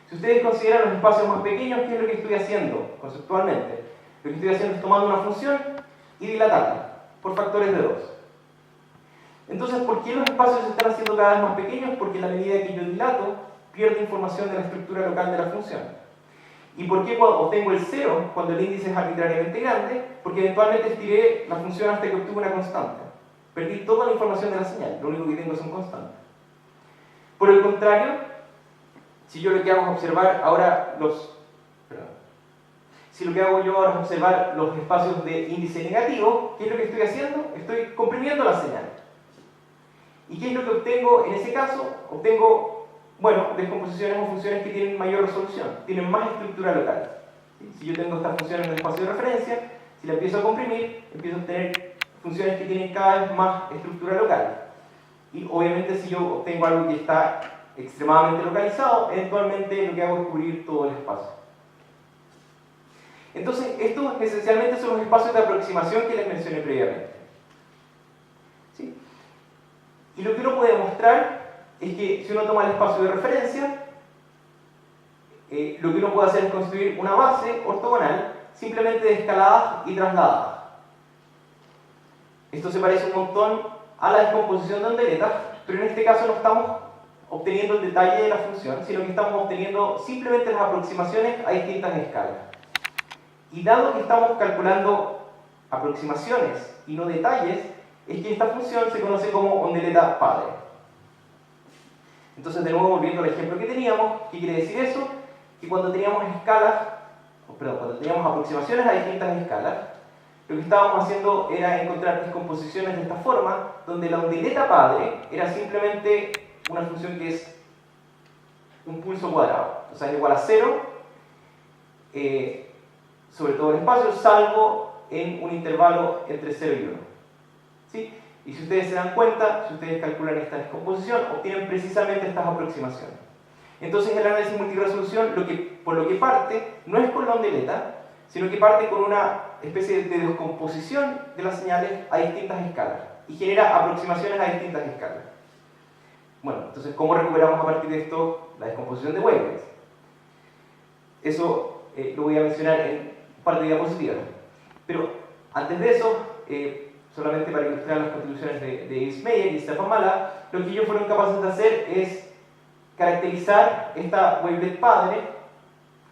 Speaker 1: Si ustedes consideran los espacios más pequeños, ¿qué es lo que estoy haciendo conceptualmente? Lo que estoy haciendo es tomando una función y dilatarla por factores de 2. Entonces, ¿por qué los espacios se están haciendo cada vez más pequeños? Porque en la medida que yo dilato, pierdo información de la estructura local de la función. ¿Y por qué obtengo el 0 cuando el índice es arbitrariamente grande? Porque eventualmente estiré la función hasta que obtuve una constante. Perdí toda la información de la señal, lo único que tengo son constantes. Por el contrario, si yo lo que hago es observar ahora si lo que hago yo ahora es observar los espacios de índice negativo, ¿qué es lo que estoy haciendo? Estoy comprimiendo la señal. ¿Y qué es lo que obtengo en ese caso? Obtengo, bueno, descomposiciones o funciones que tienen mayor resolución, tienen más estructura local. Si yo tengo esta función en el espacio de referencia, si la empiezo a comprimir, empiezo a obtener funciones que tienen cada vez más estructura local. Y obviamente si yo obtengo algo que está extremadamente localizado, eventualmente lo que hago es cubrir todo el espacio. Entonces, estos esencialmente son los espacios de aproximación que les mencioné previamente. ¿Sí? Y lo que uno puede mostrar es que si uno toma el espacio de referencia, lo que uno puede hacer es construir una base ortogonal simplemente de escaladas y trasladadas. Esto se parece un montón a la descomposición de ondeletas, pero en este caso no estamos obteniendo el detalle de la función, sino que estamos obteniendo simplemente las aproximaciones a distintas escalas. Y dado que estamos calculando aproximaciones y no detalles, es que esta función se conoce como ondeleta padre. Entonces, de nuevo, volviendo al ejemplo que teníamos, ¿qué quiere decir eso? Que cuando teníamos cuando teníamos aproximaciones a distintas escalas, lo que estábamos haciendo era encontrar descomposiciones de esta forma, donde la ondeleta padre era simplemente una función que es un pulso cuadrado, o sea, es igual a 0 sobre todo el espacio, salvo en un intervalo entre 0 y 1. ¿Sí? Y si ustedes se dan cuenta, si ustedes calculan esta descomposición, obtienen precisamente estas aproximaciones. Entonces el análisis multiresolución por lo que parte no es con la ondeleta, sino que parte con una especie de descomposición de las señales a distintas escalas y genera aproximaciones a distintas escalas. Bueno, entonces, ¿cómo recuperamos a partir de esto la descomposición de wavelets? Eso lo voy a mencionar en un par de diapositivas. Pero antes de eso, solamente para ilustrar las contribuciones de Yves Meyer y Stefan Mala, lo que ellos fueron capaces de hacer es caracterizar esta wavelet padre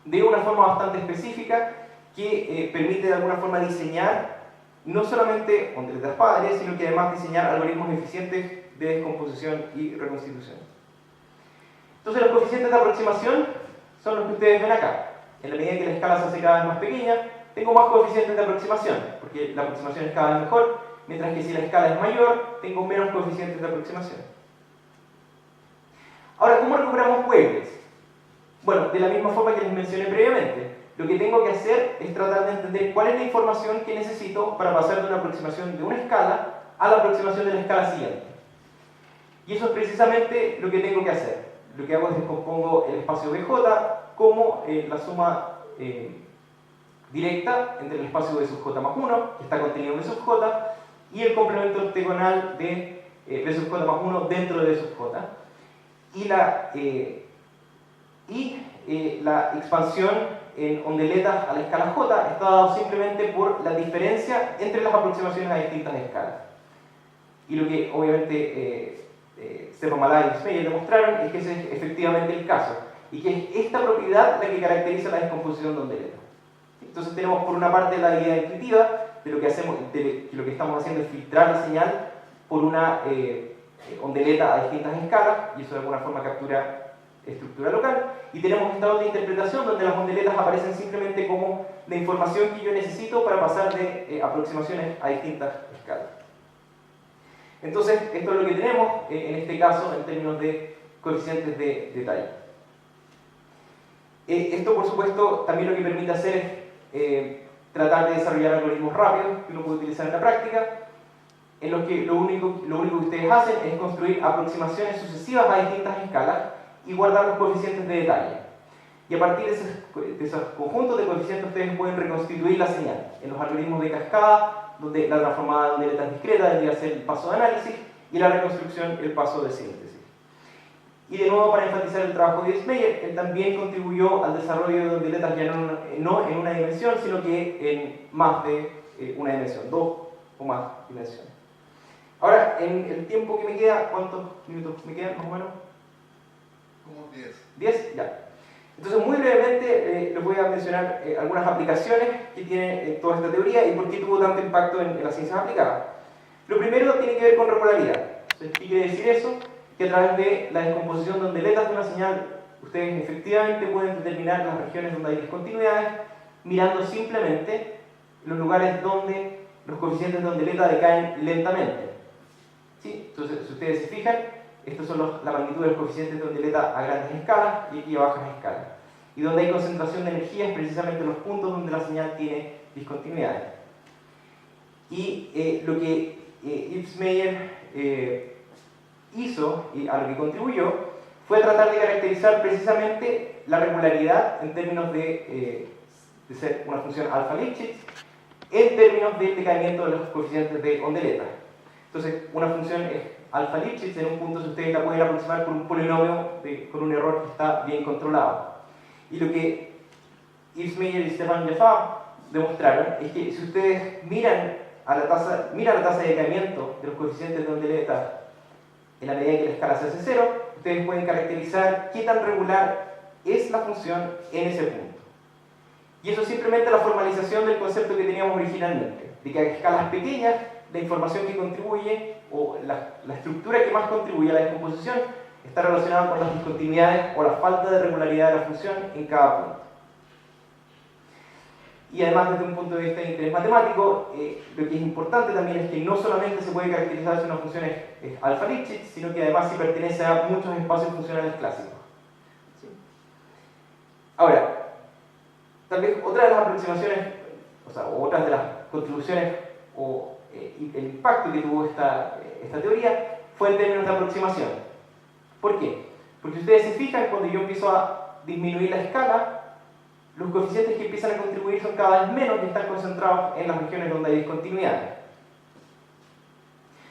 Speaker 1: de una forma bastante específica que permite de alguna forma diseñar no solamente ondeletas padres, sino que además diseñar algoritmos eficientes de descomposición y reconstitución. Entonces los coeficientes de aproximación son los que ustedes ven acá. En la medida que la escala se hace cada vez más pequeña, tengo más coeficientes de aproximación, porque la aproximación es cada vez mejor, mientras que si la escala es mayor, tengo menos coeficientes de aproximación. Ahora, ¿cómo recuperamos wavelets? Bueno, de la misma forma que les mencioné previamente, lo que tengo que hacer es tratar de entender cuál es la información que necesito para pasar de una aproximación de una escala a la aproximación de la escala siguiente. Y eso es precisamente lo que tengo que hacer. Lo que hago es descompongo el espacio BJ como la suma directa entre el espacio B sub j más 1, que está contenido en B sub j, y el complemento ortogonal de B sub j más 1 dentro de B sub j. Y la expansión en ondeletas a la escala j está dado simplemente por la diferencia entre las aproximaciones a distintas escalas. Y lo que obviamente Stefan Mala y Yves Meyer demostraron es que ese es efectivamente el caso, y que es esta propiedad la que caracteriza la descomposición de ondeletas. Entonces tenemos por una parte la idea intuitiva de lo que hacemos, de lo que estamos haciendo es filtrar la señal por una ondeleta a distintas escalas, y eso de alguna forma captura estructura local, y tenemos esta otra interpretación donde las ondeletas aparecen simplemente como la información que yo necesito para pasar de aproximaciones a distintas escalas. Entonces, esto es lo que tenemos en este caso en términos de coeficientes de detalle. Esto, por supuesto, también lo que permite hacer es tratar de desarrollar algoritmos rápidos que uno puede utilizar en la práctica, en los que lo único que ustedes hacen es construir aproximaciones sucesivas a distintas escalas y guardar los coeficientes de detalle. Y a partir de esos conjuntos de coeficientes ustedes pueden reconstituir la señal. En los algoritmos de cascada, donde la transformada de ondeletas discreta debería ser el paso de análisis y la reconstrucción el paso de síntesis. Y de nuevo, para enfatizar el trabajo de Ipps-Meyer, él también contribuyó al desarrollo de ondeletas ya no en una dimensión, sino que en más de una dimensión, 2 o más dimensiones. Ahora, en el tiempo que me queda, ¿cuántos minutos me quedan más o menos?
Speaker 2: Como 10.
Speaker 1: 10, ya. Entonces, muy brevemente les voy a mencionar algunas aplicaciones que tiene toda esta teoría y por qué tuvo tanto impacto en las ciencias aplicadas. Lo primero tiene que ver con regularidad. Entonces, ¿qué quiere decir eso? Que a través de la descomposición de ondeletas de una señal, ustedes efectivamente pueden determinar las regiones donde hay discontinuidades mirando simplemente los lugares donde los coeficientes de ondeleta decaen lentamente. ¿Sí? Entonces, si ustedes se fijan, estos son la magnitud de los coeficientes de ondeleta a grandes escalas y aquí a bajas escalas. Y donde hay concentración de energía es precisamente los puntos donde la señal tiene discontinuidades. Y lo que Ipps-Meyer hizo y a lo que contribuyó fue tratar de caracterizar precisamente la regularidad en términos de ser una función alfa-Lipschitz en términos del decaimiento de los coeficientes de ondeleta. Entonces, una función es alfa-Lipschitz en un punto si ustedes la pueden aproximar por un polinomio con un error que está bien controlado. Y lo que Ipps-Meyer y Stefan Jaffa demostraron es que si ustedes miran la tasa de decaimiento de los coeficientes de ondeleta en la medida que la escala se hace 0, ustedes pueden caracterizar qué tan regular es la función en ese punto. Y eso es simplemente la formalización del concepto que teníamos originalmente, de que a escalas pequeñas la información que contribuye, o la estructura que más contribuye a la descomposición, está relacionada con las discontinuidades o la falta de regularidad de la función en cada punto. Y además, desde un punto de vista de interés matemático, lo que es importante también es que no solamente se puede caracterizar si una función es alfa-Lipschitz, sino que además si pertenece a muchos espacios funcionales clásicos. ¿Sí? Ahora, tal vez otra de las aproximaciones, o otras de las contribuciones o el impacto que tuvo esta teoría fue en términos de aproximación. ¿Por qué? Porque ustedes se fijan, cuando yo empiezo a disminuir la escala, los coeficientes que empiezan a contribuir son cada vez menos y están concentrados en las regiones donde hay discontinuidades.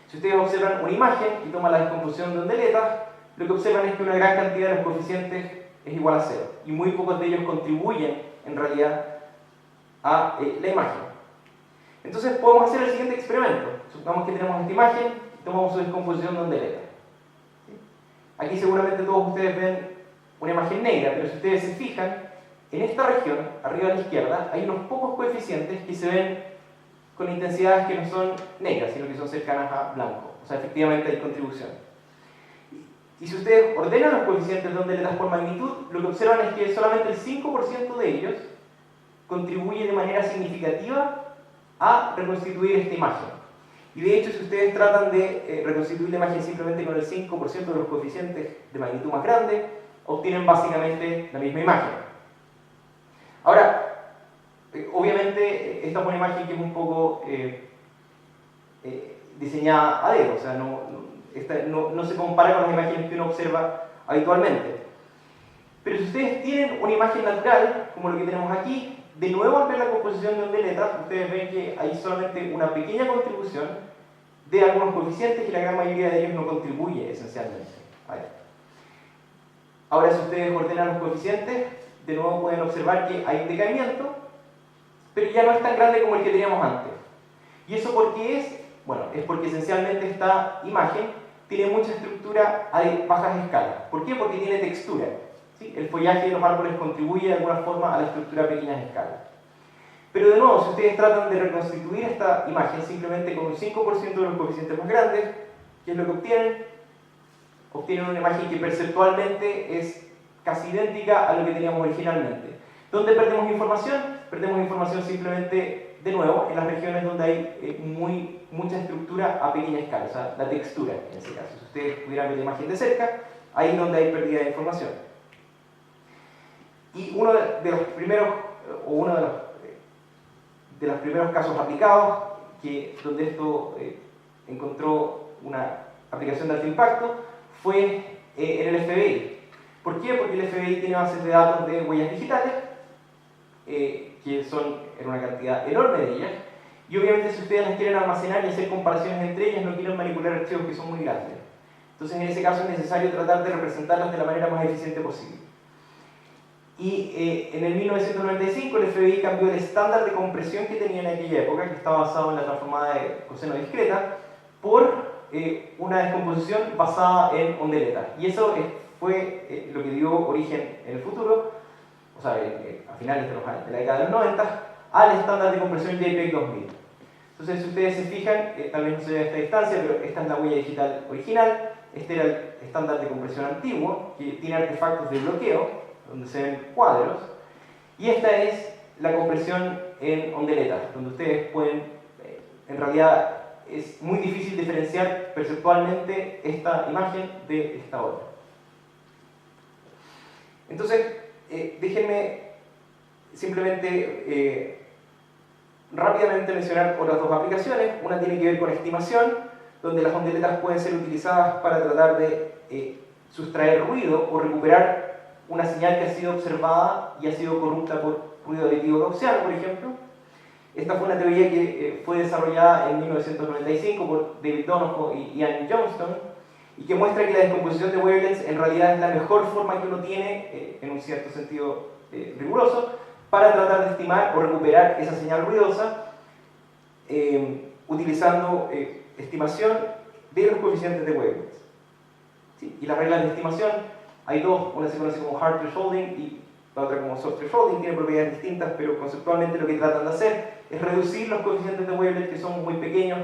Speaker 1: Si ustedes observan una imagen y toman la descomposición de ondeletas, lo que observan es que una gran cantidad de los coeficientes es igual a 0 y muy pocos de ellos contribuyen en realidad a la imagen. Entonces podemos hacer el siguiente experimento. Supongamos que tenemos esta imagen y tomamos su descomposición de ondeletas. ¿Sí? Aquí seguramente todos ustedes ven una imagen negra, pero si ustedes se fijan, en esta región, arriba a la izquierda, hay unos pocos coeficientes que se ven con intensidades que no son negras, sino que son cercanas a blanco. O sea, efectivamente hay contribución. Y si ustedes ordenan los coeficientes de ondeletas por magnitud, lo que observan es que solamente el 5% de ellos contribuye de manera significativa a reconstituir esta imagen. Y de hecho, si ustedes tratan de reconstituir la imagen simplemente con el 5% de los coeficientes de magnitud más grande, obtienen básicamente la misma imagen. Ahora, obviamente, esta es una imagen que es un poco diseñada a dedo, o sea, no se compara con las imágenes que uno observa habitualmente. Pero si ustedes tienen una imagen natural, como lo que tenemos aquí, de nuevo al ver la composición de ondeletas, ustedes ven que hay solamente una pequeña contribución de algunos coeficientes y la gran mayoría de ellos no contribuye esencialmente a esto. Ahora, si ustedes ordenan los coeficientes, de nuevo pueden observar que hay un decaimiento, pero ya no es tan grande como el que teníamos antes. ¿Y eso por qué es? Bueno, es porque esencialmente esta imagen tiene mucha estructura a bajas escalas. ¿Por qué? Porque tiene textura. ¿Sí? El follaje de los árboles contribuye de alguna forma a la estructura a pequeñas escalas. Pero de nuevo, si ustedes tratan de reconstituir esta imagen simplemente con un 5% de los coeficientes más grandes, ¿qué es lo que obtienen? Obtienen una imagen que perceptualmente es casi idéntica a lo que teníamos originalmente. ¿Dónde perdemos información? Perdemos información simplemente, de nuevo, en las regiones donde hay mucha estructura a pequeña escala, o sea, la textura en ese caso. Si ustedes pudieran ver la imagen de cerca, ahí es donde hay pérdida de información. Y uno de los primeros casos aplicados, donde esto encontró una aplicación de alto impacto, fue en el FBI. ¿Por qué? Porque el FBI tiene bases de datos de huellas digitales, que son en una cantidad enorme de ellas, y obviamente si ustedes las quieren almacenar y hacer comparaciones entre ellas, no quieren manipular archivos que son muy grandes. Entonces en ese caso es necesario tratar de representarlas de la manera más eficiente posible. Y en el 1995 el FBI cambió el estándar de compresión que tenía en aquella época, que estaba basado en la transformada de coseno discreta, por una descomposición basada en ondeletas. Y eso fue lo que dio origen en el futuro, o sea, a finales de la década de los 90, al estándar de compresión JPEG 2000. Entonces, si ustedes se fijan, tal vez no se ve a esta distancia, pero esta es la huella digital original, este era el estándar de compresión antiguo, que tiene artefactos de bloqueo, donde se ven cuadros, y esta es la compresión en ondeletas, donde ustedes pueden, en realidad es muy difícil diferenciar perceptualmente esta imagen de esta otra. Entonces, déjenme simplemente rápidamente mencionar otras dos aplicaciones. Una tiene que ver con estimación, donde las ondeletas pueden ser utilizadas para tratar de sustraer ruido o recuperar una señal que ha sido observada y ha sido corrupta por ruido aditivo gaussiano, por ejemplo. Esta fue una teoría que fue desarrollada en 1995 por David Donoho y Ian Johnston, y que muestra que la descomposición de wavelengths en realidad es la mejor forma que uno tiene, en un cierto sentido riguroso, para tratar de estimar o recuperar esa señal ruidosa utilizando estimación de los coeficientes de wavelengths. ¿Sí? Y las reglas de estimación, hay dos, una se conoce como hard thresholding y la otra como soft thresholding, tiene propiedades distintas, pero conceptualmente lo que tratan de hacer es reducir los coeficientes de wavelength que son muy pequeños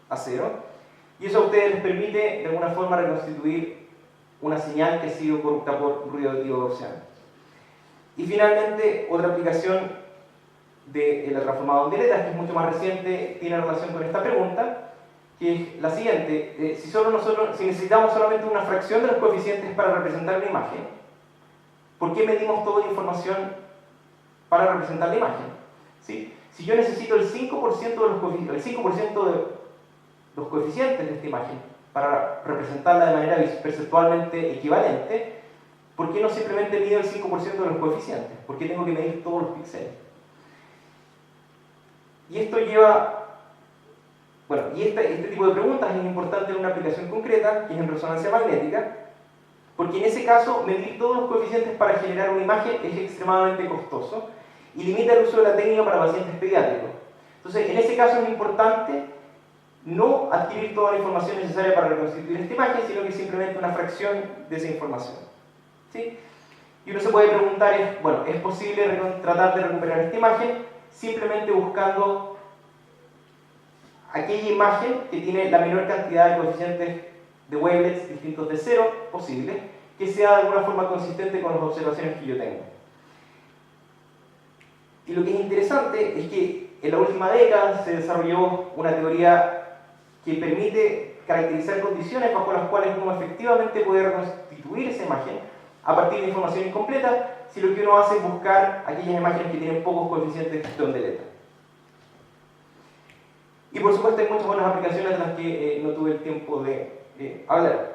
Speaker 1: a cero, y eso a ustedes les permite de alguna forma reconstituir una señal que ha sido corrupta por ruido aditivo gaussiano. Y finalmente, otra aplicación de la transformada de ondeletas, que es mucho más reciente, tiene relación con esta pregunta, que es la siguiente: si necesitamos solamente una fracción de los coeficientes para representar la imagen, ¿por qué medimos toda la información para representar la imagen? ¿Sí? Si yo necesito el 5% de los coeficientes de esta imagen para representarla de manera perceptualmente equivalente, ¿por qué no simplemente mido el 5% de los coeficientes? ¿Por qué tengo que medir todos los píxeles? Y esto lleva... Bueno, y este tipo de preguntas es importante en una aplicación concreta, que es en resonancia magnética, porque en ese caso medir todos los coeficientes para generar una imagen es extremadamente costoso y limita el uso de la técnica para pacientes pediátricos. Entonces, en ese caso es importante no adquirir toda la información necesaria para reconstituir esta imagen, sino que simplemente una fracción de esa información. ¿Sí? Y uno se puede preguntar, bueno, ¿es posible tratar de recuperar esta imagen simplemente buscando aquella imagen que tiene la menor cantidad de coeficientes de wavelengths distintos de cero posible, que sea de alguna forma consistente con las observaciones que yo tengo? Y lo que es interesante es que en la última década se desarrolló una teoría que permite caracterizar condiciones bajo las cuales uno efectivamente puede reconstituir esa imagen a partir de información incompleta, si lo que uno hace es buscar aquellas imágenes que tienen pocos coeficientes de ondeleta. Y por supuesto hay muchas otras aplicaciones de las que no tuve el tiempo de hablar.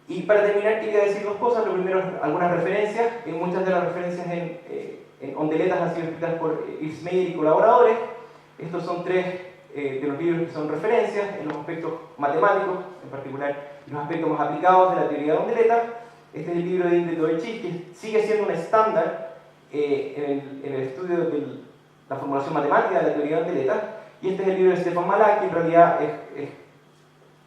Speaker 1: Y para terminar quería decir dos cosas. Lo primero, algunas referencias. Muchas de las referencias en ondeletas han sido escritas por Yves Meyer y colaboradores. Estos son tres de los libros que son referencias en los aspectos matemáticos, en particular en los aspectos más aplicados de la teoría de ondeletas. Este es el libro de Ingrid Doeschig, que sigue siendo un estándar en el estudio de la formulación matemática de la teoría de ondeletas. Y este es el libro de Stefan Malak, que en realidad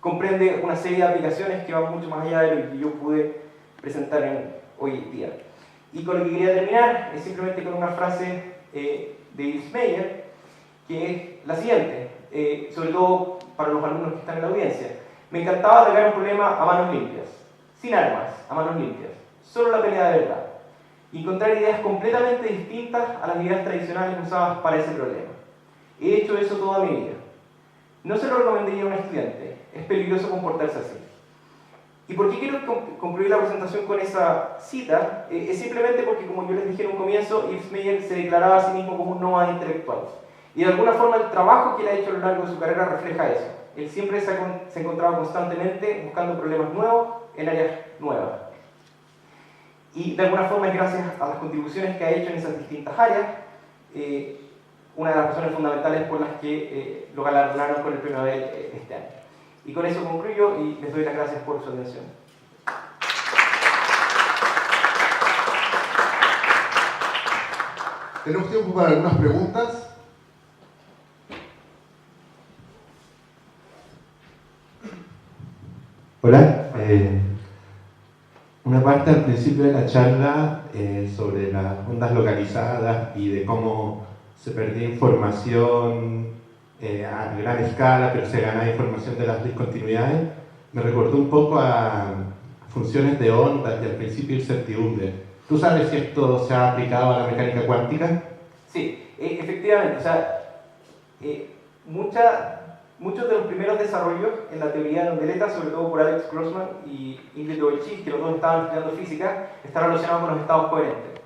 Speaker 1: comprende una serie de aplicaciones que van mucho más allá de lo que yo pude presentar hoy día. Y con lo que quería terminar es simplemente con una frase de de Yves Meyer, que es la siguiente, sobre todo para los alumnos que están en la audiencia. Me encantaba atacar un problema a manos limpias, sin armas, a manos limpias, solo la pelea de verdad. Y encontrar ideas completamente distintas a las ideas tradicionales usadas para ese problema. He hecho eso toda mi vida. No se lo recomendaría a un estudiante, es peligroso comportarse así. ¿Y por qué quiero concluir la presentación con esa cita? Es simplemente porque, como yo les dije en un comienzo, Yves Meyer se declaraba a sí mismo como un nómada intelectual. Y de alguna forma el trabajo que él ha hecho a lo largo de su carrera refleja eso. Él siempre se encontraba constantemente buscando problemas nuevos en áreas nuevas. Y de alguna forma es gracias a las contribuciones que ha hecho en esas distintas áreas, una de las razones fundamentales por las que lo galardonaron con el premio Nobel este año. Y con eso concluyo y les doy las gracias por su atención.
Speaker 2: Tenemos tiempo para algunas preguntas.
Speaker 3: Hola, una parte al principio de la charla sobre las ondas localizadas y de cómo se perdía información a gran escala, pero se ganaba información de las discontinuidades, me recordó un poco a funciones de ondas y al principio incertidumbre. ¿Tú sabes si esto se ha aplicado a la mecánica cuántica?
Speaker 1: Sí, efectivamente, o sea, muchos de los primeros desarrollos en la teoría de ondeletas, sobre todo por Alex Grossman y Ingrid Dovelchik, que los dos estaban estudiando física, están relacionados con los estados coherentes.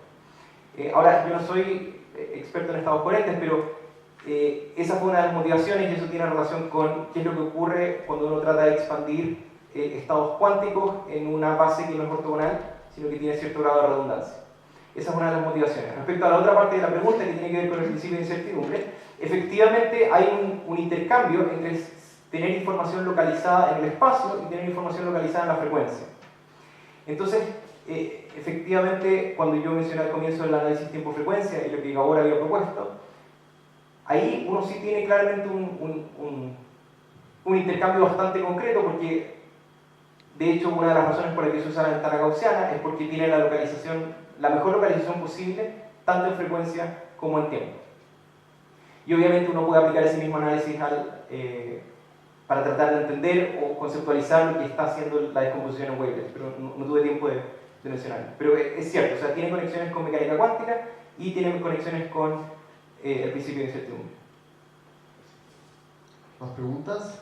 Speaker 1: Ahora, yo no soy experto en estados coherentes, pero esa fue una de las motivaciones y eso tiene relación con qué es lo que ocurre cuando uno trata de expandir estados cuánticos en una base que no es ortogonal, sino que tiene cierto grado de redundancia. Esa es una de las motivaciones. Respecto a la otra parte de la pregunta, que tiene que ver con el principio de incertidumbre, efectivamente hay un intercambio entre tener información localizada en el espacio y tener información localizada en la frecuencia. Entonces, efectivamente, cuando yo mencioné al comienzo el análisis tiempo-frecuencia y lo que Gabor había propuesto, ahí uno sí tiene claramente un intercambio bastante concreto, porque de hecho una de las razones por las que se usa la ventana gaussiana es porque tiene la mejor localización posible, tanto en frecuencia como en tiempo. Y obviamente uno puede aplicar ese mismo análisis para tratar de entender o conceptualizar lo que está haciendo la descomposición en wavelets, pero no tuve tiempo de mencionarlo. Pero es cierto, o sea, tiene conexiones con mecánica cuántica y tiene conexiones con el principio de incertidumbre.
Speaker 2: ¿Más preguntas?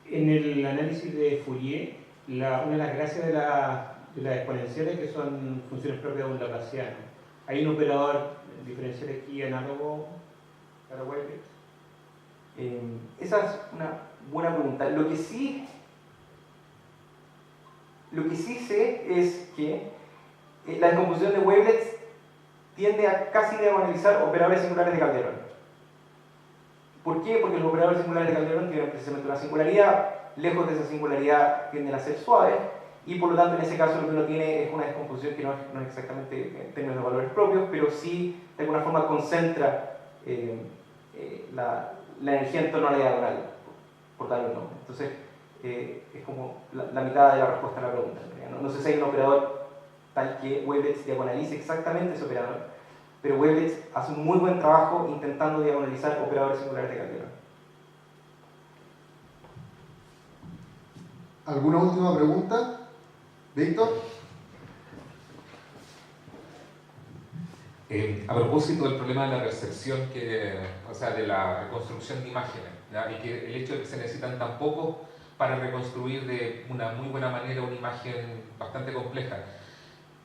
Speaker 4: En el análisis de Fourier, una de las gracias de las exponenciales que son funciones propias de un laplaciano. ¿Hay un operador diferencial aquí análogo para wavelets?
Speaker 1: Esa es una buena pregunta. Lo que sí sé es que la descomposición de wavelets tiende a casi diagonalizar operadores singulares de Calderón. ¿Por qué? Porque los operadores singulares de Calderón tienen precisamente una singularidad, lejos de esa singularidad tienden a ser suaves, y por lo tanto en ese caso lo que uno tiene es una descomposición que no es exactamente en términos de valores propios, pero sí de alguna forma concentra la energía en torno a la diagonal, por darle un nombre. Entonces es como la mitad de la respuesta a la pregunta. No sé si hay un operador tal que wavelets diagonalice exactamente ese operador, pero wavelets hace un muy buen trabajo intentando diagonalizar operadores singulares de Calderón.
Speaker 2: ¿Alguna última pregunta? ¿Víctor?
Speaker 5: A propósito del problema de la percepción, o sea, de la reconstrucción de imágenes, ¿ya? Y que el hecho de que se necesitan tan pocos para reconstruir de una muy buena manera una imagen bastante compleja.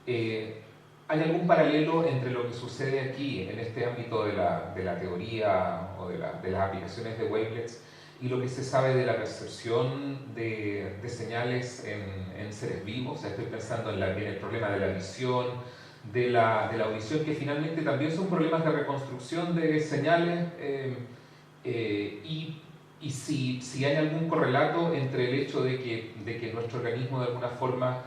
Speaker 5: ¿Hay algún paralelo entre lo que sucede aquí, en este ámbito de la teoría o de las aplicaciones de wavelets, y lo que se sabe de la percepción de señales en seres vivos? O sea, estoy pensando en el problema de la visión, de la audición, que finalmente también son problemas de reconstrucción de señales, y si hay algún correlato entre el hecho de que nuestro organismo de alguna forma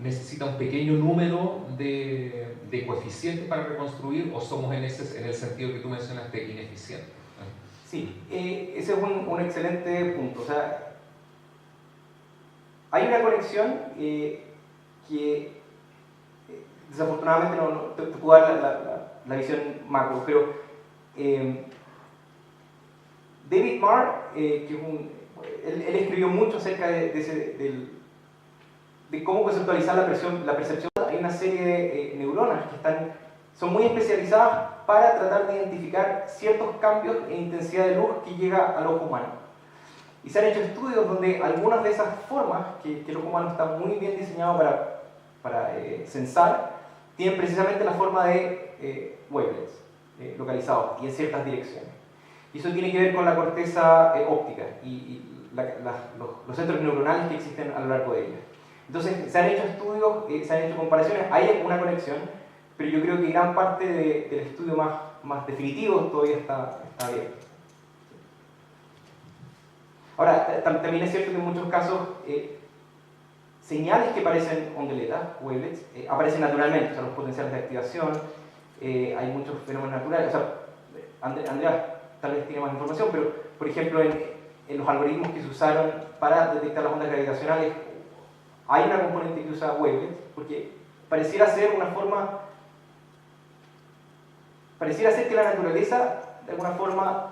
Speaker 5: necesita un pequeño número de coeficientes para reconstruir, o somos en el sentido que tú mencionaste ineficientes.
Speaker 1: Sí, ese es un excelente punto. O sea, hay una conexión que desafortunadamente no te puedo dar la visión macro, pero David Marr, que es él escribió mucho acerca de cómo conceptualizar la percepción. Hay una serie de neuronas que son muy especializadas para tratar de identificar ciertos cambios en intensidad de luz que llega al ojo humano. Y se han hecho estudios donde algunas de esas formas, que el ojo humano está muy bien diseñado para censar, tienen precisamente la forma de wavelets localizados y en ciertas direcciones. Y eso tiene que ver con la corteza óptica y los centros neuronales que existen a lo largo de ella. Entonces, se han hecho estudios, se han hecho comparaciones, hay una conexión, pero yo creo que gran parte del estudio más definitivo todavía está abierto. Ahora, también es cierto que en muchos casos señales que parecen ondeletas, wavelets, aparecen naturalmente, o sea, los potenciales de activación, hay muchos fenómenos naturales. O sea, Andrea tal vez tiene más información, pero por ejemplo en los algoritmos que se usaron para detectar las ondas gravitacionales hay una componente que usa wavelets, porque pareciera ser que la naturaleza de alguna forma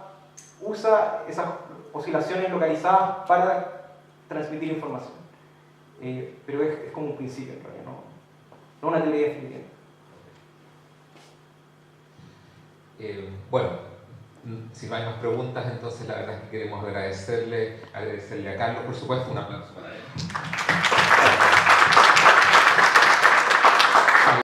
Speaker 1: usa esas oscilaciones localizadas para transmitir información. Pero es como un principio en realidad, no una teoría definitiva.
Speaker 5: Bueno, si no hay más preguntas, entonces la verdad es que queremos agradecerle a Carlos, por supuesto, un aplauso para él.